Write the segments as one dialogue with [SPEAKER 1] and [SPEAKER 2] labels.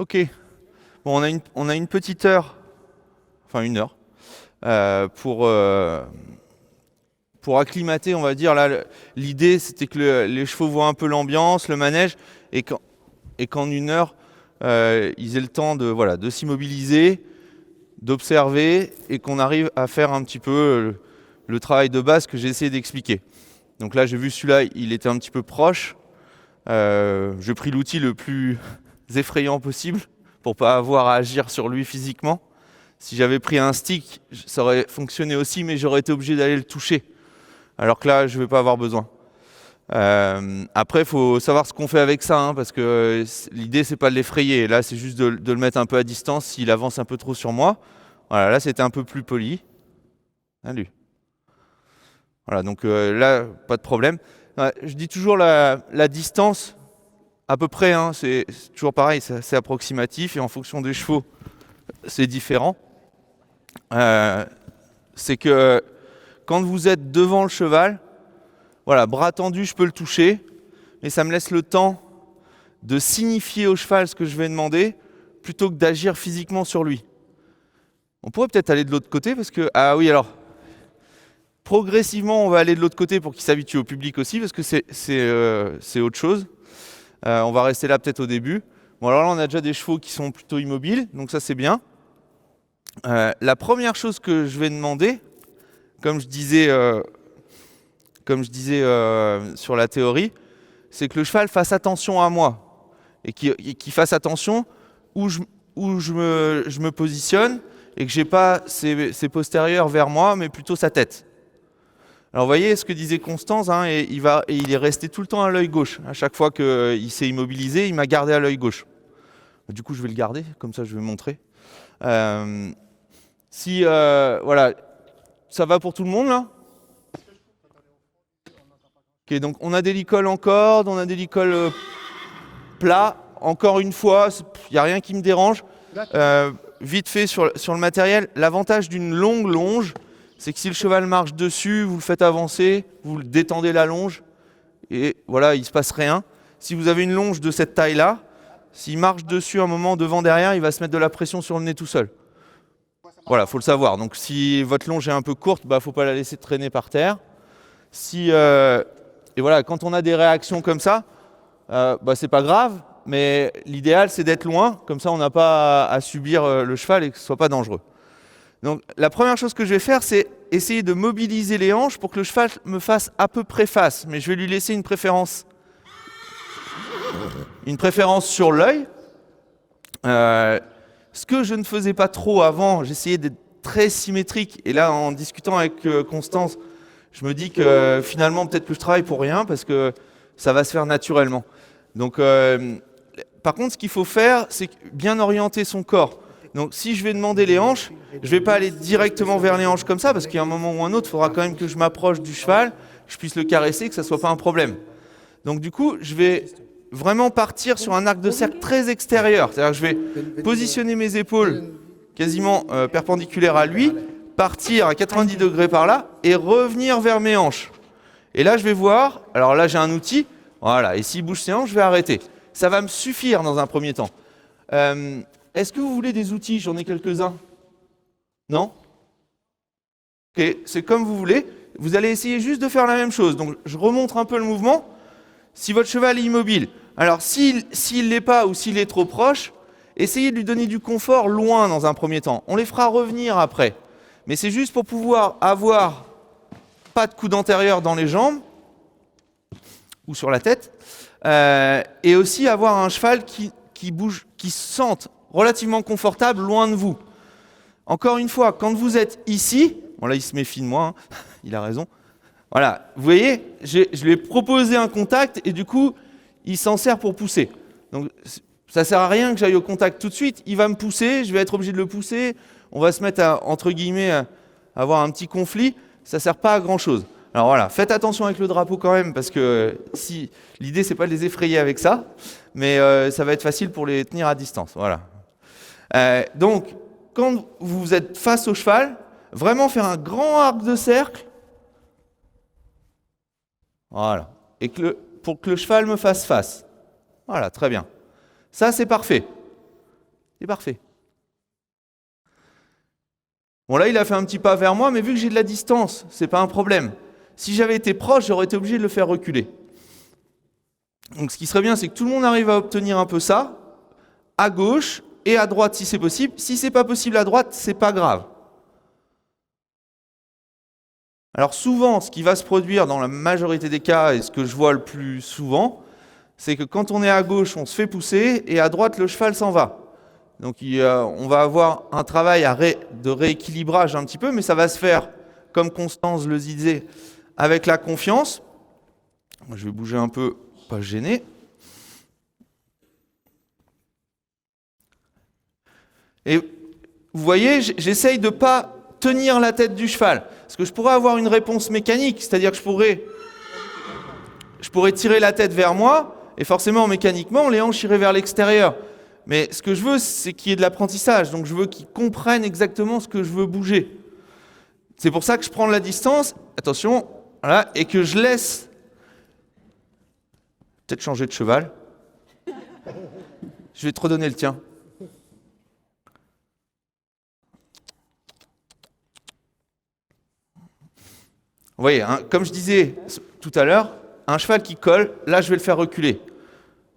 [SPEAKER 1] Ok. Bon, on a une petite heure, enfin 1 heure, pour acclimater, on va dire. Là, l'idée, c'était que les chevaux voient un peu l'ambiance, le manège, et qu'en 1 heure, ils aient le temps de, voilà, de s'immobiliser, d'observer, et qu'on arrive à faire un petit peu le travail de base que j'ai essayé d'expliquer. Donc là, j'ai vu celui-là, il était un petit peu proche. J'ai pris l'outil le plus effrayant possible pour pas avoir à agir sur lui physiquement. Si j'avais pris un stick, ça aurait fonctionné aussi, mais j'aurais été obligé d'aller le toucher. Alors que là, je ne vais pas avoir besoin. Après, il faut savoir ce qu'on fait avec ça, hein, parce que l'idée, c'est pas de l'effrayer. Là, c'est juste de le mettre un peu à distance s'il avance un peu trop sur moi. Voilà, là, c'était un peu plus poli. Salut. Voilà, donc là, pas de problème. Je dis toujours la distance, à peu près, hein, c'est toujours pareil, c'est assez approximatif, et en fonction des chevaux, c'est différent. C'est que quand vous êtes devant le cheval, voilà, bras tendu, je peux le toucher, mais ça me laisse le temps de signifier au cheval ce que je vais demander, plutôt que d'agir physiquement sur lui. On pourrait peut-être aller de l'autre côté, parce que, ah oui, alors, progressivement, on va aller de l'autre côté pour qu'il s'habitue au public aussi, parce que c'est autre chose. On va rester là peut-être au début. Bon, alors là, on a déjà des chevaux qui sont plutôt immobiles, donc ça, c'est bien. La première chose que je vais demander, comme je disais sur la théorie, c'est que le cheval fasse attention à moi et qu'il fasse attention où je me positionne et que j'ai pas ses postérieurs vers moi, mais plutôt sa tête. Alors vous voyez ce que disait Constance, hein, et il est resté tout le temps à l'œil gauche. À chaque fois qu'il s'est immobilisé, il m'a gardé à l'œil gauche. Du coup, je vais le garder, comme ça je vais montrer. Voilà, ça va pour tout le monde là? Ok, donc on a des licols en corde, on a des licols plats. Encore une fois, il n'y a rien qui me dérange. Vite fait sur le matériel, l'avantage d'une longue longe, c'est que si le cheval marche dessus, vous le faites avancer, vous le détendez la longe, et voilà, il ne se passe rien. Si vous avez une longe de cette taille-là, s'il marche dessus un moment devant, derrière, il va se mettre de la pression sur le nez tout seul. Voilà, faut le savoir. Donc si votre longe est un peu courte, bah faut pas la laisser traîner par terre. Et voilà, quand on a des réactions comme ça, c'est pas grave, mais l'idéal c'est d'être loin, comme ça on n'a pas à subir le cheval et que ce soit pas dangereux. Donc la première chose que je vais faire, c'est essayer de mobiliser les hanches pour que le cheval me fasse à peu près face, mais je vais lui laisser une préférence sur l'œil. Ce que je ne faisais pas trop avant, j'essayais d'être très symétrique, et là en discutant avec Constance, je me dis que finalement peut-être que je travaille pour rien, parce que ça va se faire naturellement. Donc par contre, ce qu'il faut faire, c'est bien orienter son corps. Donc si je vais demander les hanches, je ne vais pas aller directement vers les hanches comme ça, parce qu'il y a un moment ou un autre, il faudra quand même que je m'approche du cheval, que je puisse le caresser, que ça ne soit pas un problème. Donc du coup, je vais vraiment partir sur un arc de cercle très extérieur. C'est-à-dire que je vais positionner mes épaules quasiment perpendiculaires à lui, partir à 90 degrés par là, et revenir vers mes hanches. Et là, je vais voir, alors là, j'ai un outil, voilà, et s'il bouge ses hanches, je vais arrêter. Ça va me suffire dans un premier temps. Est-ce que vous voulez des outils? J'en ai quelques-uns. Non? Ok, c'est comme vous voulez. Vous allez essayer juste de faire la même chose. Donc, je remontre un peu le mouvement. Si votre cheval est immobile, alors s'il ne l'est pas ou s'il est trop proche, essayez de lui donner du confort loin dans un premier temps. On les fera revenir après. Mais c'est juste pour pouvoir avoir pas de coude antérieur dans les jambes ou sur la tête, et aussi avoir un cheval qui bouge, qui se sente relativement confortable loin de vous. Encore une fois, quand vous êtes ici, bon là il se méfie de moi, hein, il a raison. Voilà, vous voyez, je lui ai proposé un contact et du coup, il s'en sert pour pousser. Donc ça ne sert à rien que j'aille au contact tout de suite, il va me pousser, je vais être obligé de le pousser, on va se mettre entre guillemets à avoir un petit conflit, ça ne sert pas à grand chose. Alors voilà, faites attention avec le drapeau quand même, parce que si l'idée c'est pas de les effrayer avec ça, mais ça va être facile pour les tenir à distance. Voilà. Donc, quand vous êtes face au cheval, vraiment faire un grand arc de cercle. Voilà. Et pour que le cheval me fasse face. Voilà, très bien. Ça, c'est parfait. C'est parfait. Bon là, il a fait un petit pas vers moi, mais vu que j'ai de la distance, c'est pas un problème. Si j'avais été proche, j'aurais été obligé de le faire reculer. Donc ce qui serait bien, c'est que tout le monde arrive à obtenir un peu ça, à gauche et à droite si c'est possible. Si c'est pas possible à droite, c'est pas grave. Alors souvent, ce qui va se produire dans la majorité des cas, et ce que je vois le plus souvent, c'est que quand on est à gauche, on se fait pousser, et à droite, le cheval s'en va. Donc on va avoir un travail de rééquilibrage un petit peu, mais ça va se faire, comme Constance le disait, avec la confiance. Moi, je vais bouger un peu, pas gêné. Et vous voyez, j'essaye de ne pas tenir la tête du cheval. Parce que je pourrais avoir une réponse mécanique, c'est-à-dire que je pourrais tirer la tête vers moi, et forcément, mécaniquement, les hanches iraient vers l'extérieur. Mais ce que je veux, c'est qu'il y ait de l'apprentissage. Donc je veux qu'ils comprennent exactement ce que je veux bouger. C'est pour ça que je prends de la distance, attention, voilà, et que je laisse... Peut-être changer de cheval. Je vais te redonner le tien. Vous voyez, hein, comme je disais tout à l'heure, un cheval qui colle, là je vais le faire reculer.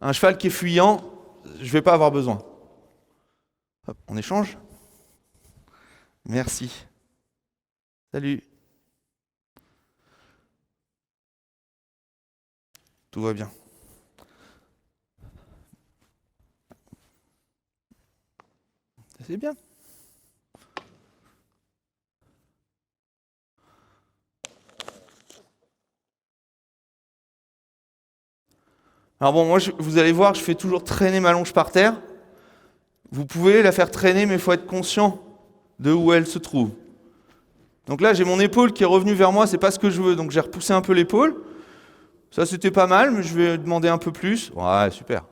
[SPEAKER 1] Un cheval qui est fuyant, je ne vais pas avoir besoin. Hop, on échange. Merci. Salut. Tout va bien. C'est bien. Alors bon, moi, vous allez voir, je fais toujours traîner ma longe par terre. Vous pouvez la faire traîner, mais il faut être conscient de où elle se trouve. Donc là, j'ai mon épaule qui est revenue vers moi, c'est pas ce que je veux, donc j'ai repoussé un peu l'épaule. Ça, c'était pas mal, mais je vais demander un peu plus. Ouais, super.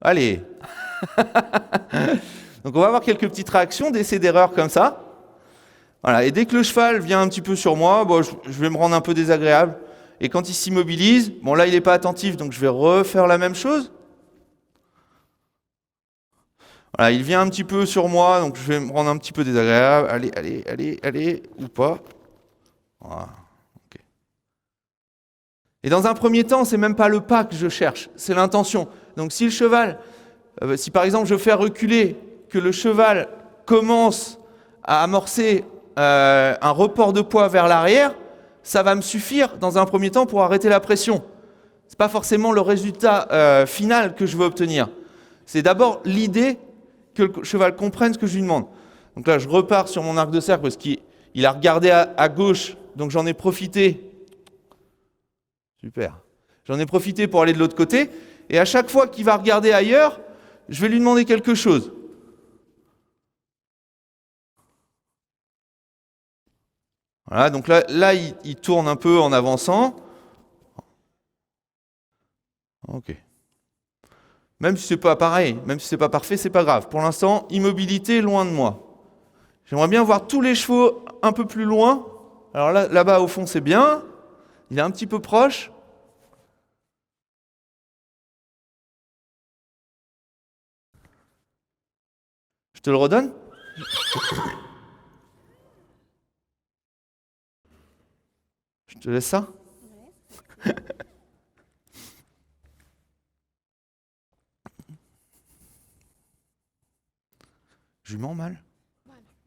[SPEAKER 1] Allez. Donc on va avoir quelques petites réactions, des essais d'erreur comme ça. Voilà, et dès que le cheval vient un petit peu sur moi, bon, je vais me rendre un peu désagréable. Et quand il s'immobilise, bon là il n'est pas attentif, donc je vais refaire la même chose. Voilà, il vient un petit peu sur moi, donc je vais me rendre un petit peu désagréable. Allez, ou pas. Voilà. Okay. Et dans un premier temps, c'est même pas le pas que je cherche, c'est l'intention. Donc si le cheval, si par exemple je fais reculer, que le cheval commence à amorcer un report de poids vers l'arrière, ça va me suffire dans un premier temps pour arrêter la pression. Ce n'est pas forcément le résultat final que je veux obtenir. C'est d'abord l'idée que le cheval comprenne ce que je lui demande. Donc là, je repars sur mon arc de cercle parce qu'il a regardé à gauche, donc j'en ai profité. Super. J'en ai profité pour aller de l'autre côté. Et à chaque fois qu'il va regarder ailleurs, je vais lui demander quelque chose. Voilà, donc là il tourne un peu en avançant. Ok. Même si c'est pas pareil, même si c'est pas parfait, c'est pas grave. Pour l'instant, immobilité loin de moi. J'aimerais bien voir tous les chevaux un peu plus loin. Alors là-bas au fond c'est bien. Il est un petit peu proche. Je te le redonne ? Je te laisse ça ? Ouais. Jument, mâle ?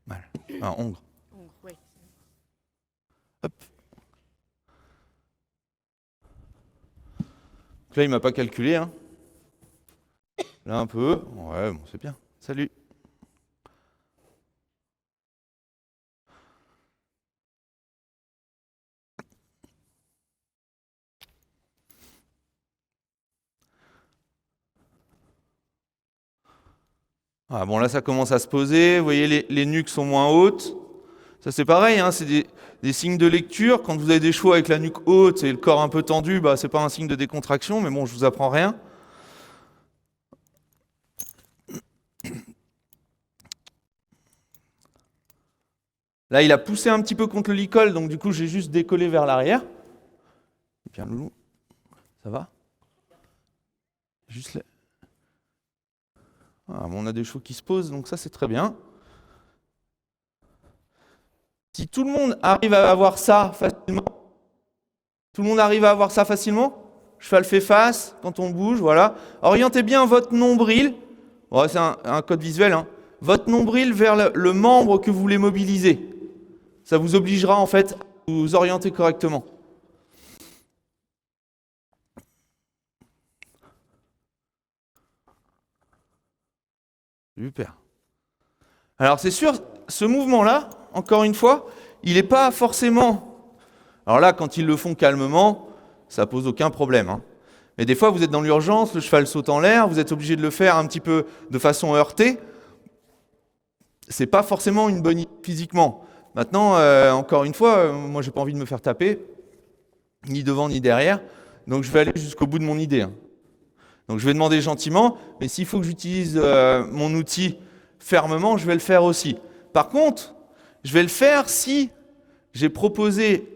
[SPEAKER 1] Mâle. Ah, hongre.
[SPEAKER 2] Hongre, oui.
[SPEAKER 1] Hop. Donc là, il m'a pas calculé. Hein. Là, un peu. Ouais, bon, c'est bien. Salut. Ah, bon, là, ça commence à se poser. Vous voyez, les nuques sont moins hautes. Ça, c'est pareil, hein, c'est des signes de lecture. Quand vous avez des chevaux avec la nuque haute et le corps un peu tendu, bah, c'est pas un signe de décontraction, mais bon, je vous apprends rien. Là, il a poussé un petit peu contre le licol, donc du coup, j'ai juste décollé vers l'arrière. Bien, loulou. Ça va ? Juste là. Ah, bon, on a des chevaux qui se posent, donc ça c'est très bien. Si tout le monde arrive à avoir ça facilement, tout le monde arrive à avoir ça facilement, cheval fait face, quand on bouge, voilà. Orientez bien votre nombril, ouais, c'est un code visuel, hein. Votre nombril vers le membre que vous voulez mobiliser. Ça vous obligera en fait à vous orienter correctement. Super. Alors c'est sûr, ce mouvement-là, encore une fois, il n'est pas forcément... Alors là, quand ils le font calmement, ça pose aucun problème, hein. Mais des fois, vous êtes dans l'urgence, le cheval saute en l'air, vous êtes obligé de le faire un petit peu de façon heurtée. C'est pas forcément une bonne idée physiquement. Maintenant, encore une fois, moi j'ai pas envie de me faire taper, ni devant ni derrière, donc je vais aller jusqu'au bout de mon idée, hein. Donc je vais demander gentiment, mais s'il faut que j'utilise mon outil fermement, je vais le faire aussi. Par contre, je vais le faire si j'ai proposé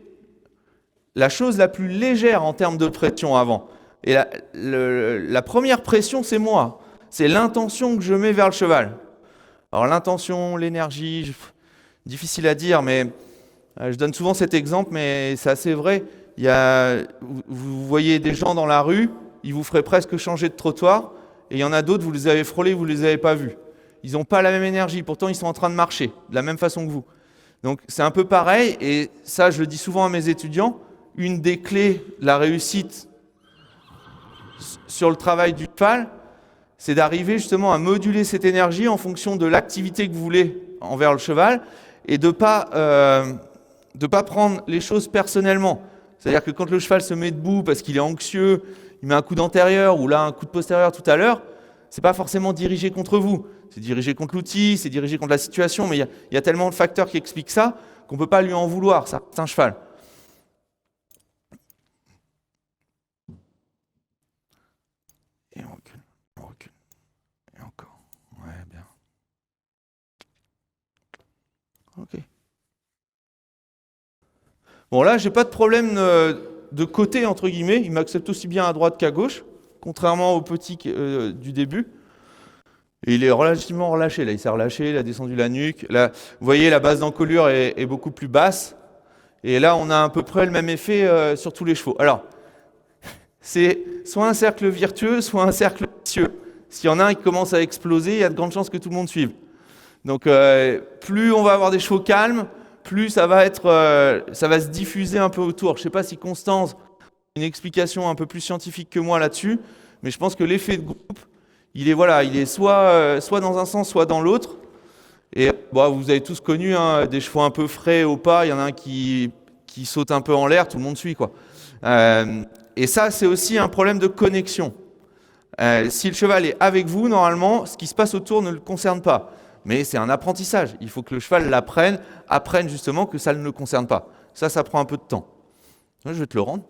[SPEAKER 1] la chose la plus légère en termes de pression avant. Et la première pression, c'est moi. C'est l'intention que je mets vers le cheval. Alors l'intention, l'énergie, difficile à dire, mais je donne souvent cet exemple, mais c'est assez vrai. Vous voyez des gens dans la rue, ils vous feraient presque changer de trottoir, et il y en a d'autres, vous les avez frôlés, vous ne les avez pas vus. Ils n'ont pas la même énergie, pourtant ils sont en train de marcher, de la même façon que vous. Donc c'est un peu pareil, et ça je le dis souvent à mes étudiants, une des clés de la réussite sur le travail du cheval, c'est d'arriver justement à moduler cette énergie en fonction de l'activité que vous voulez envers le cheval, et de pas prendre les choses personnellement. C'est-à-dire que quand le cheval se met debout parce qu'il est anxieux, il met un coup d'antérieur ou là un coup de postérieur tout à l'heure, c'est pas forcément dirigé contre vous. C'est dirigé contre l'outil, c'est dirigé contre la situation, mais il y a tellement de facteurs qui expliquent ça qu'on ne peut pas lui en vouloir. Ça reste un cheval. Et on recule, et encore. Ouais, bien. Ok. Bon là, j'ai pas de problème de côté, entre guillemets. Il m'accepte aussi bien à droite qu'à gauche, contrairement au petit du début. Et il est relativement relâché. Là, il s'est relâché, il a descendu la nuque. Là, vous voyez, la base d'encolure est beaucoup plus basse. Et là, on a à peu près le même effet sur tous les chevaux. Alors, c'est soit un cercle virtueux, soit un cercle vicieux. S'il y en a un qui commence à exploser, il y a de grandes chances que tout le monde suive. Donc, plus on va avoir des chevaux calmes, plus ça va se diffuser un peu autour. Je ne sais pas si Constance a une explication un peu plus scientifique que moi là-dessus, mais je pense que l'effet de groupe, il est soit dans un sens, soit dans l'autre. Et bon, vous avez tous connu hein, des chevaux un peu frais au pas, il y en a un qui saute un peu en l'air, tout le monde suit, quoi. Et ça, c'est aussi un problème de connexion. Si le cheval est avec vous, normalement, ce qui se passe autour ne le concerne pas. Mais c'est un apprentissage. Il faut que le cheval apprenne justement que ça ne le concerne pas. Ça prend un peu de temps. Je vais te le rendre.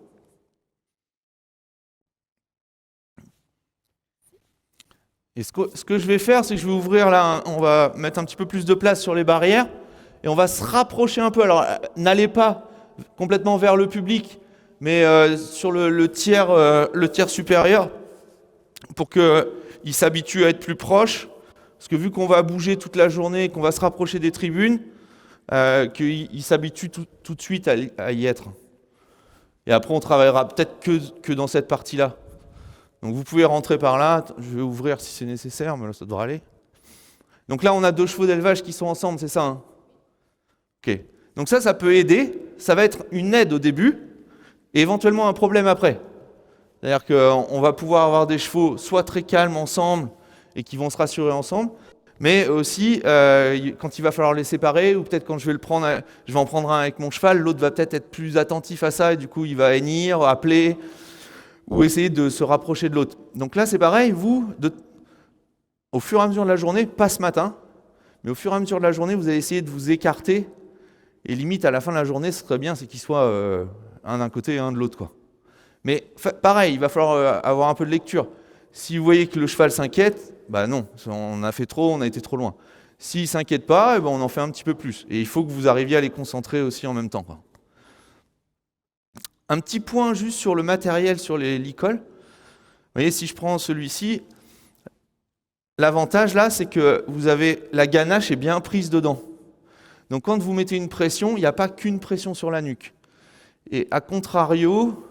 [SPEAKER 1] Et ce que je vais faire, c'est que je vais ouvrir là, on va mettre un petit peu plus de place sur les barrières et on va se rapprocher un peu. Alors, n'allez pas complètement vers le public, mais sur le tiers supérieur pour qu'il s'habitue à être plus proche. Parce que vu qu'on va bouger toute la journée, qu'on va se rapprocher des tribunes, qu'il s'habitue tout de suite à y être. Et après, on travaillera peut-être que dans cette partie-là. Donc vous pouvez rentrer par là, je vais ouvrir si c'est nécessaire, mais là ça devrait aller. Donc là on a 2 chevaux d'élevage qui sont ensemble, c'est ça hein? Ok. Donc ça peut aider, ça va être une aide au début, et éventuellement un problème après. C'est-à-dire qu'on va pouvoir avoir des chevaux soit très calmes ensemble, et qui vont se rassurer ensemble, mais aussi quand il va falloir les séparer, ou peut-être quand je vais en prendre un avec mon cheval, l'autre va peut-être être plus attentif à ça, et du coup il va hennir, appeler, ou essayer de se rapprocher de l'autre. Donc là, c'est pareil, au fur et à mesure de la journée, pas ce matin, mais au fur et à mesure de la journée, vous allez essayer de vous écarter, et limite, à la fin de la journée, ce serait bien, c'est qu'ils soient un d'un côté et un de l'autre, quoi. Mais pareil, il va falloir avoir un peu de lecture. Si vous voyez que le cheval s'inquiète, bah non, on a fait trop, on a été trop loin. S'il ne s'inquiète pas, on en fait un petit peu plus. Et il faut que vous arriviez à les concentrer aussi en même temps, quoi. Un petit point juste sur le matériel, sur les licoles. Vous voyez, si je prends celui-ci, l'avantage là, c'est que vous avez la ganache est bien prise dedans. Donc quand vous mettez une pression, il n'y a pas qu'une pression sur la nuque. Et à contrario,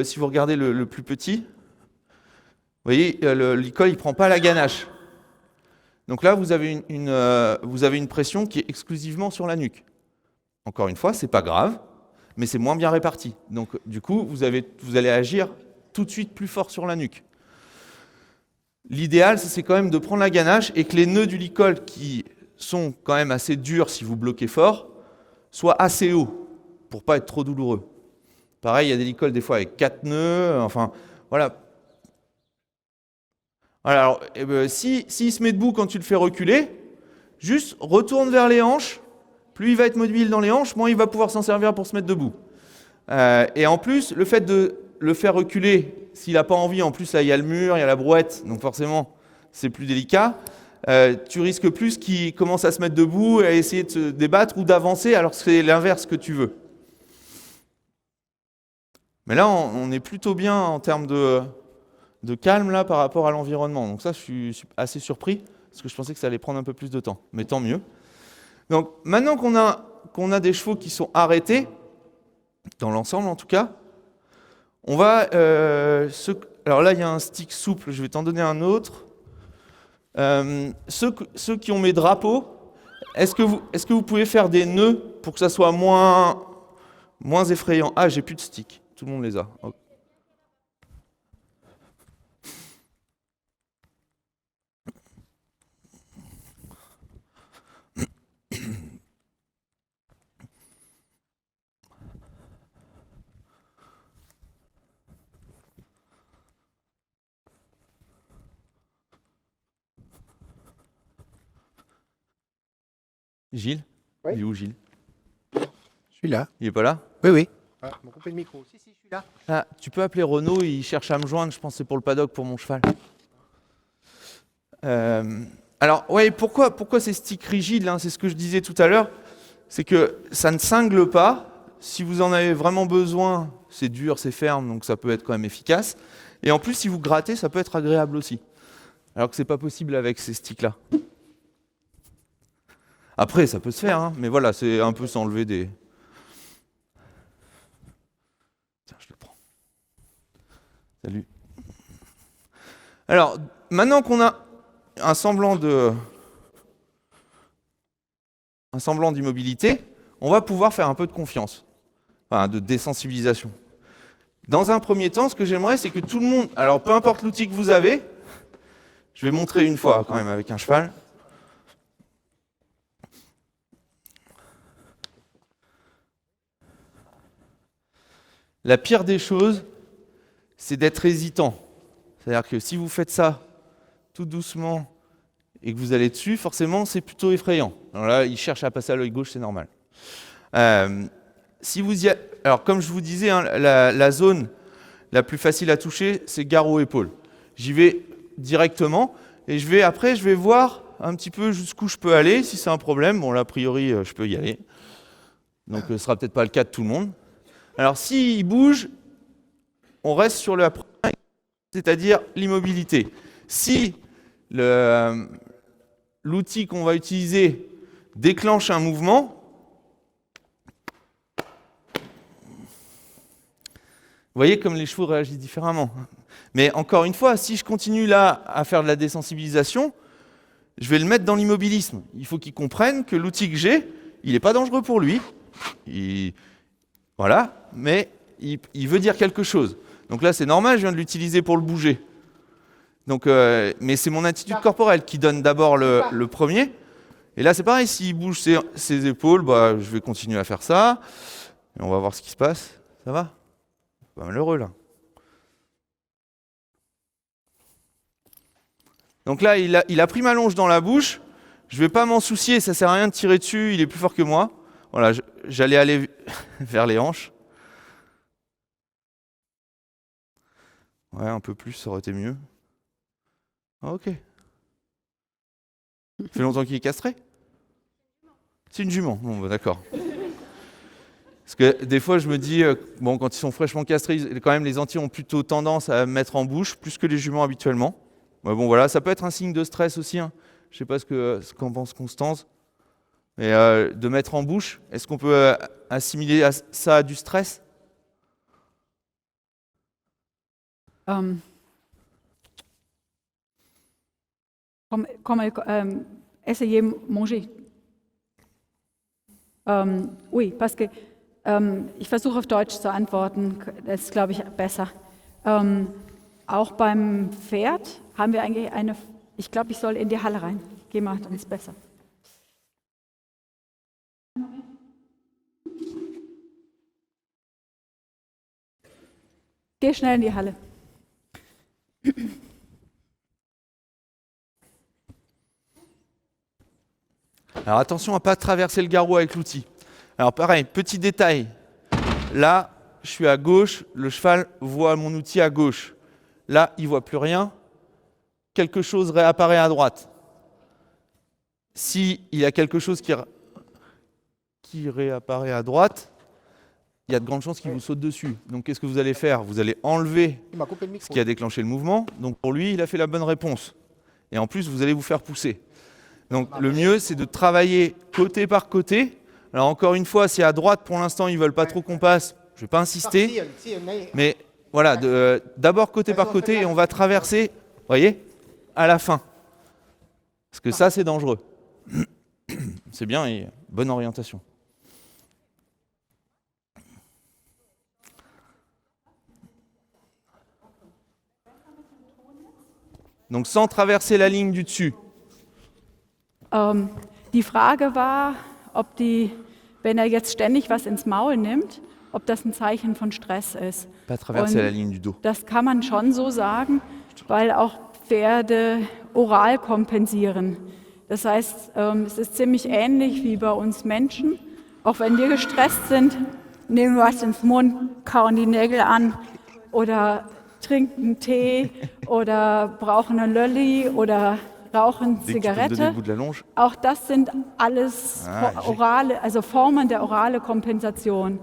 [SPEAKER 1] si vous regardez le plus petit, vous voyez, l'e-col, il ne prend pas la ganache. Donc là, vous avez une pression qui est exclusivement sur la nuque. Encore une fois, ce n'est pas grave, mais c'est moins bien réparti. Donc du coup, vous allez agir tout de suite plus fort sur la nuque. L'idéal, c'est quand même de prendre la ganache et que les nœuds du licol, qui sont quand même assez durs si vous bloquez fort, soient assez hauts pour pas être trop douloureux. Pareil, il y a des licols des fois avec 4 nœuds, enfin voilà. Alors, s'il se met debout quand tu le fais reculer, juste retourne vers les hanches. Plus il va être mobile dans les hanches, moins il va pouvoir s'en servir pour se mettre debout. Et en plus, le fait de le faire reculer, s'il n'a pas envie, en plus là il y a le mur, il y a la brouette, donc forcément c'est plus délicat. Tu risques plus qu'il commence à se mettre debout, à essayer de se débattre ou d'avancer, alors que c'est l'inverse que tu veux. Mais là, on est plutôt bien en termes de calme là par rapport à l'environnement. Donc ça, je suis assez surpris, parce que je pensais que ça allait prendre un peu plus de temps. Mais tant mieux. Donc maintenant qu'on a des chevaux qui sont arrêtés, dans l'ensemble en tout cas, on va... alors là, il y a un stick souple, je vais t'en donner un autre. Ceux qui ont mes drapeaux, est-ce que vous pouvez faire des nœuds pour que ça soit moins effrayant? Ah, j'ai plus de stick. Tout le monde les a. Okay. Gilles?
[SPEAKER 2] Oui.
[SPEAKER 1] Il est où, Gilles?
[SPEAKER 2] Je suis là.
[SPEAKER 1] Il est pas là?
[SPEAKER 2] Oui, oui. Ah, mon coupé de micro. Si, je suis là.
[SPEAKER 1] Ah, tu peux appeler Renaud, il cherche à me joindre, je pense que c'est pour le paddock, pour mon cheval. Alors, ouais, pourquoi ces sticks rigides, là, c'est ce que je disais tout à l'heure, c'est que ça ne cingle pas. Si vous en avez vraiment besoin, c'est dur, c'est ferme, donc ça peut être quand même efficace. Et en plus, si vous grattez, ça peut être agréable aussi. Alors que c'est pas possible avec ces sticks-là. Après, ça peut se faire, hein, mais voilà, c'est un peu s'enlever des... Tiens, je le prends. Salut. Alors, maintenant qu'on a un semblant d'immobilité, on va pouvoir faire un peu de confiance, enfin de désensibilisation. Dans un premier temps, ce que j'aimerais, c'est que tout le monde, alors peu importe l'outil que vous avez, je vais montrer une fois quand même avec un cheval. La pire des choses, c'est d'être hésitant. C'est-à-dire que si vous faites ça tout doucement et que vous allez dessus, forcément, c'est plutôt effrayant. Alors là, il cherche à passer à l'œil gauche, c'est normal. Alors, comme je vous disais, hein, la zone la plus facile à toucher, c'est garrot-épaule. J'y vais directement et après, je vais voir un petit peu jusqu'où je peux aller. Si c'est un problème, bon là, a priori, je peux y aller. Donc, ce ne sera peut-être pas le cas de tout le monde. Alors, s'il bouge, on reste sur la première, c'est-à-dire l'immobilité. Si l'outil qu'on va utiliser déclenche un mouvement, vous voyez comme les chevaux réagissent différemment. Mais encore une fois, si je continue là à faire de la désensibilisation, je vais le mettre dans l'immobilisme. Il faut qu'il comprenne que l'outil que j'ai, il n'est pas dangereux pour lui. Voilà, mais il veut dire quelque chose. Donc là, c'est normal, je viens de l'utiliser pour le bouger. Donc, mais c'est mon attitude corporelle qui donne d'abord le premier. Et là, c'est pareil, s'il bouge ses épaules, bah, je vais continuer à faire ça. Et on va voir ce qui se passe. Ça va? Pas malheureux, là. Donc là, il a pris ma longe dans la bouche. Je ne vais pas m'en soucier, ça ne sert à rien de tirer dessus, il est plus fort que moi. Voilà, j'allais aller vers les hanches. Ouais, un peu plus, ça aurait été mieux. Ah, ok. Ça fait longtemps qu'il est castré? C'est une jument. Bon, bah, d'accord. Parce que des fois, je me dis, bon, quand ils sont fraîchement castrés, quand même, les Antillais ont plutôt tendance à mettre en bouche, plus que les juments habituellement. Mais bon, voilà, ça peut être un signe de stress aussi, hein. Je ne sais pas ce qu'en pense Constance. Mais de mettre en bouche, est-ce qu'on peut assimiler ça à du stress?
[SPEAKER 3] Essayez manger. Oui, parce que ich versuche auf Deutsch zu antworten, das ist, glaube ich, besser. Auch beim Pferd haben wir eigentlich ich glaube, ich soll in die Halle rein. Geh mal, dann ist es besser. Geh schnell in die Halle.
[SPEAKER 1] Alors attention à ne pas traverser le garrot avec l'outil. Alors pareil, petit détail. Là, je suis à gauche, le cheval voit mon outil à gauche. Là, il ne voit plus rien. Quelque chose réapparaît à droite. S'il y a quelque chose qui réapparaît à droite, il y a de grandes chances qu'il vous saute dessus. Donc qu'est-ce que vous allez faire? Vous allez enlever
[SPEAKER 2] Il m'a coupé le
[SPEAKER 1] ce
[SPEAKER 2] micro.
[SPEAKER 1] qui a déclenché le mouvement. Donc pour lui, il a fait la bonne réponse. Et en plus, vous allez vous faire pousser. Donc le mieux, c'est de travailler côté par côté. Alors encore une fois, si à droite, pour l'instant, ils ne veulent pas trop qu'on passe, je ne vais pas insister. Mais voilà, d'abord côté par côté et on va traverser, vous voyez, à la fin. Parce que ça, c'est dangereux. C'est bien et bonne orientation. Donc sans traverser la ligne du dessus.
[SPEAKER 3] Die Frage war, wenn jetzt ständig was ins Maul nimmt, ob das ein Zeichen von Stress ist.
[SPEAKER 1] Pas traverser la ligne du dos.
[SPEAKER 3] Das kann man schon so sagen, weil auch Pferde oral kompensieren. Das heißt, es ist ziemlich ähnlich wie bei uns Menschen. Auch wenn wir gestresst sind, nehmen wir was ins Mund, kauen die Nägel an oder trinken Tee oder brauchen eine Lolli oder rauchen Zigarette. Auch das sind alles Formen der orale Kompensation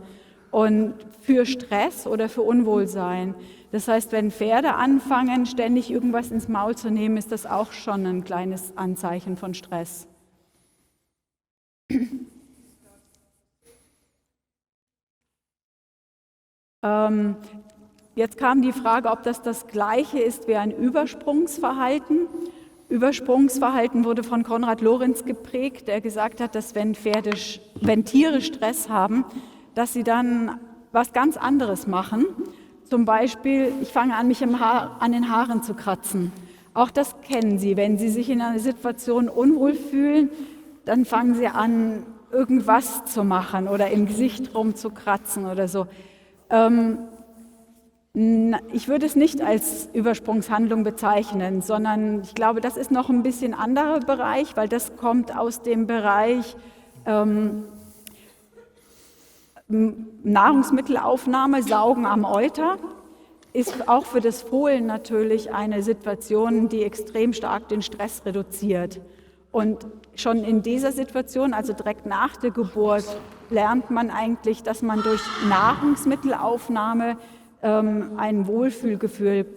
[SPEAKER 3] und für Stress oder für Unwohlsein. Das heißt, wenn Pferde anfangen, ständig irgendwas ins Maul zu nehmen, ist das auch schon ein kleines Anzeichen von Stress. Jetzt kam die Frage, ob das Gleiche ist wie ein Übersprungsverhalten. Übersprungsverhalten wurde von Konrad Lorenz geprägt, der gesagt hat, dass wenn Tiere Stress haben, dass sie dann was ganz anderes machen. Zum Beispiel, ich fange an, mich an den Haaren zu kratzen. Auch das kennen Sie. Wenn Sie sich in einer Situation unwohl fühlen, dann fangen Sie an, irgendwas zu machen oder im Gesicht rumzukratzen oder so. Ich würde es nicht als Übersprungshandlung bezeichnen, sondern ich glaube, das ist noch ein bisschen anderer Bereich, weil das kommt aus dem Bereich Nahrungsmittelaufnahme, Saugen am Euter. Ist auch für das Fohlen natürlich eine Situation, die extrem stark den Stress reduziert. Und schon in dieser Situation, also direkt nach der Geburt, lernt man eigentlich, dass man durch Nahrungsmittelaufnahme ein Wohlfühlgefühl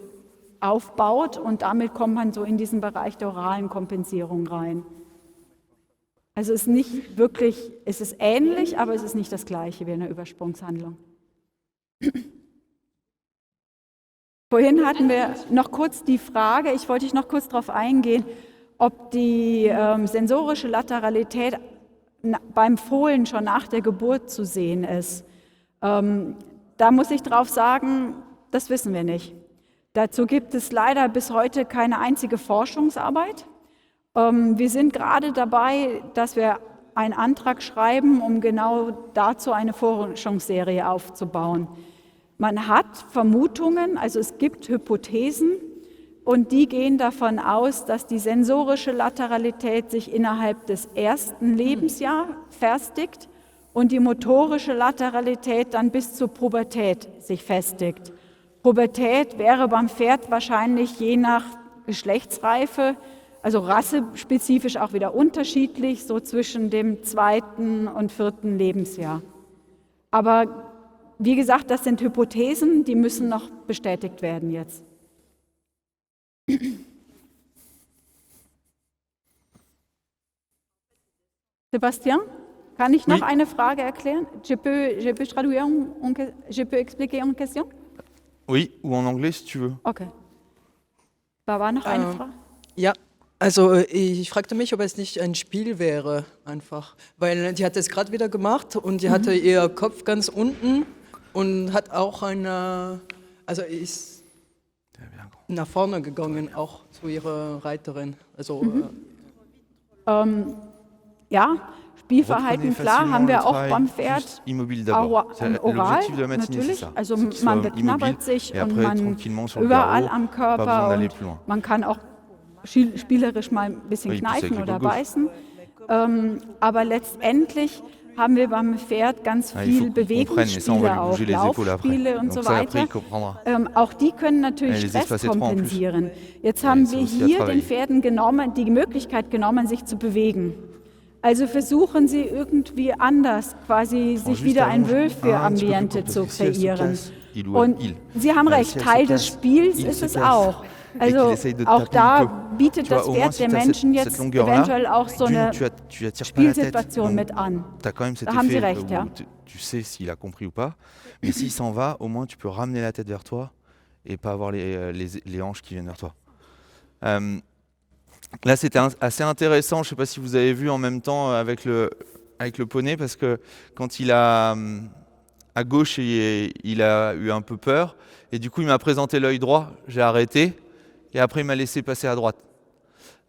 [SPEAKER 3] aufbaut und damit kommt man so in diesen Bereich der oralen Kompensierung rein. Also es ist nicht wirklich, es ist ähnlich, aber es ist nicht das Gleiche wie eine Übersprungshandlung. Vorhin hatten wir noch kurz die Frage, ich wollte noch kurz darauf eingehen, ob die sensorische Lateralität beim Fohlen schon nach der Geburt zu sehen ist. Da muss ich drauf sagen, das wissen wir nicht. Dazu gibt es leider bis heute keine einzige Forschungsarbeit. Wir sind gerade dabei, dass wir einen Antrag schreiben, um genau dazu eine Forschungsserie aufzubauen. Man hat Vermutungen, also es gibt Hypothesen und die gehen davon aus, dass die sensorische Lateralität sich innerhalb des ersten Lebensjahres festigt und die motorische Lateralität dann bis zur Pubertät sich festigt. Pubertät wäre beim Pferd wahrscheinlich je nach Geschlechtsreife, also rassespezifisch auch wieder unterschiedlich, so zwischen dem 2. und 4. Lebensjahr. Aber wie gesagt, das sind Hypothesen, die müssen noch bestätigt werden jetzt. Sébastien, kann ich noch
[SPEAKER 1] Oui.
[SPEAKER 3] eine Frage erklären? Je peux traduire, je peux expliquer une question?
[SPEAKER 1] Oui, ou en anglais si tu veux.
[SPEAKER 3] Okay. Da war noch eine
[SPEAKER 4] Ähm,
[SPEAKER 3] Frage.
[SPEAKER 4] Ja, also ich fragte mich, ob es nicht ein Spiel wäre, einfach. Weil die hat es gerade wieder gemacht und die hatte ihr Kopf ganz unten und hat auch also ist nach vorne gegangen, auch zu ihrer Reiterin. Also
[SPEAKER 3] Ja, Spielverhalten,
[SPEAKER 1] Reprenez
[SPEAKER 3] klar,
[SPEAKER 1] facilement
[SPEAKER 3] haben
[SPEAKER 1] le
[SPEAKER 3] wir auch
[SPEAKER 1] travail,
[SPEAKER 3] beim Pferd.
[SPEAKER 1] juste immobile d'abord. C'est
[SPEAKER 3] Oral,
[SPEAKER 1] l'objectif de la matinée, c'est
[SPEAKER 3] natürlich.
[SPEAKER 1] ça.
[SPEAKER 3] Also
[SPEAKER 1] C'est qu'il
[SPEAKER 3] man
[SPEAKER 1] soit
[SPEAKER 3] beknabbert
[SPEAKER 1] immobile
[SPEAKER 3] sich
[SPEAKER 1] et
[SPEAKER 3] und
[SPEAKER 1] après
[SPEAKER 3] man
[SPEAKER 1] tranquillement sur le
[SPEAKER 3] überall
[SPEAKER 1] garrot,
[SPEAKER 3] am
[SPEAKER 1] pas besoin
[SPEAKER 3] Körper
[SPEAKER 1] d'aller
[SPEAKER 3] und
[SPEAKER 1] plus loin.
[SPEAKER 3] man kann auch spielerisch mal ein bisschen
[SPEAKER 1] Oui, il pousse
[SPEAKER 3] kneifen
[SPEAKER 1] avec
[SPEAKER 3] oder
[SPEAKER 1] l'épaule gauche.
[SPEAKER 3] beißen. Aber letztendlich haben wir beim Pferd ganz
[SPEAKER 1] Ah, il faut
[SPEAKER 3] viel
[SPEAKER 1] qu'il comprenne, mais ça on va
[SPEAKER 3] Bewegungsspiele
[SPEAKER 1] lui
[SPEAKER 3] auch,
[SPEAKER 1] bouger les épaules après.
[SPEAKER 3] Laufspiele und
[SPEAKER 1] Donc
[SPEAKER 3] so
[SPEAKER 1] ça après
[SPEAKER 3] weiter.
[SPEAKER 1] il comprendra.
[SPEAKER 3] Auch die können natürlich
[SPEAKER 1] Les
[SPEAKER 3] Stress
[SPEAKER 1] espaces étroits en plus.
[SPEAKER 3] kompensieren. Jetzt
[SPEAKER 1] Ja,
[SPEAKER 3] haben
[SPEAKER 1] c'est
[SPEAKER 3] wir
[SPEAKER 1] aussi à
[SPEAKER 3] hier
[SPEAKER 1] travailler.
[SPEAKER 3] den Pferden die Möglichkeit genommen, sich zu bewegen. Also versuchen Sie irgendwie anders quasi sich
[SPEAKER 1] juste
[SPEAKER 3] wieder ein
[SPEAKER 1] allonge un petit peu plus
[SPEAKER 3] Wohlfühlambiente
[SPEAKER 1] court,
[SPEAKER 3] zu
[SPEAKER 1] parce que si elle se
[SPEAKER 3] kreieren.
[SPEAKER 1] casse, il ou
[SPEAKER 3] Und
[SPEAKER 1] il.
[SPEAKER 3] Sie haben
[SPEAKER 1] Si
[SPEAKER 3] recht,
[SPEAKER 1] elle se
[SPEAKER 3] Teil des
[SPEAKER 1] casse,
[SPEAKER 3] Spiels
[SPEAKER 1] il
[SPEAKER 3] ist
[SPEAKER 1] se
[SPEAKER 3] es
[SPEAKER 1] casse.
[SPEAKER 3] auch.
[SPEAKER 1] Et
[SPEAKER 3] Also
[SPEAKER 1] qu'il essaye de
[SPEAKER 3] auch
[SPEAKER 1] taper un
[SPEAKER 3] da
[SPEAKER 1] peu.
[SPEAKER 3] bietet
[SPEAKER 1] Tu vois,
[SPEAKER 3] das
[SPEAKER 1] au moins,
[SPEAKER 3] Pferd
[SPEAKER 1] si
[SPEAKER 3] der
[SPEAKER 1] t'as
[SPEAKER 3] Menschen
[SPEAKER 1] cette
[SPEAKER 3] jetzt
[SPEAKER 1] longueur-là,
[SPEAKER 3] eventuell auch so eine
[SPEAKER 1] tu attires pas la tête.
[SPEAKER 3] Spielsituation
[SPEAKER 1] Donc,
[SPEAKER 3] mit an.
[SPEAKER 1] tu as quand même cet
[SPEAKER 3] Da haben Sie
[SPEAKER 1] effet
[SPEAKER 3] recht,
[SPEAKER 1] où
[SPEAKER 3] ja.
[SPEAKER 1] tu sais s'il a compris ou pas. Mais s'il s'en va, au moins tu peux ramener la tête vers toi et pas avoir les hanches qui viennent vers toi. Là, c'était assez intéressant. Je ne sais pas si vous avez vu en même temps avec le poney, parce que quand il a à gauche, il a eu un peu peur. Et du coup, il m'a présenté l'œil droit. J'ai arrêté. Et après, il m'a laissé passer à droite.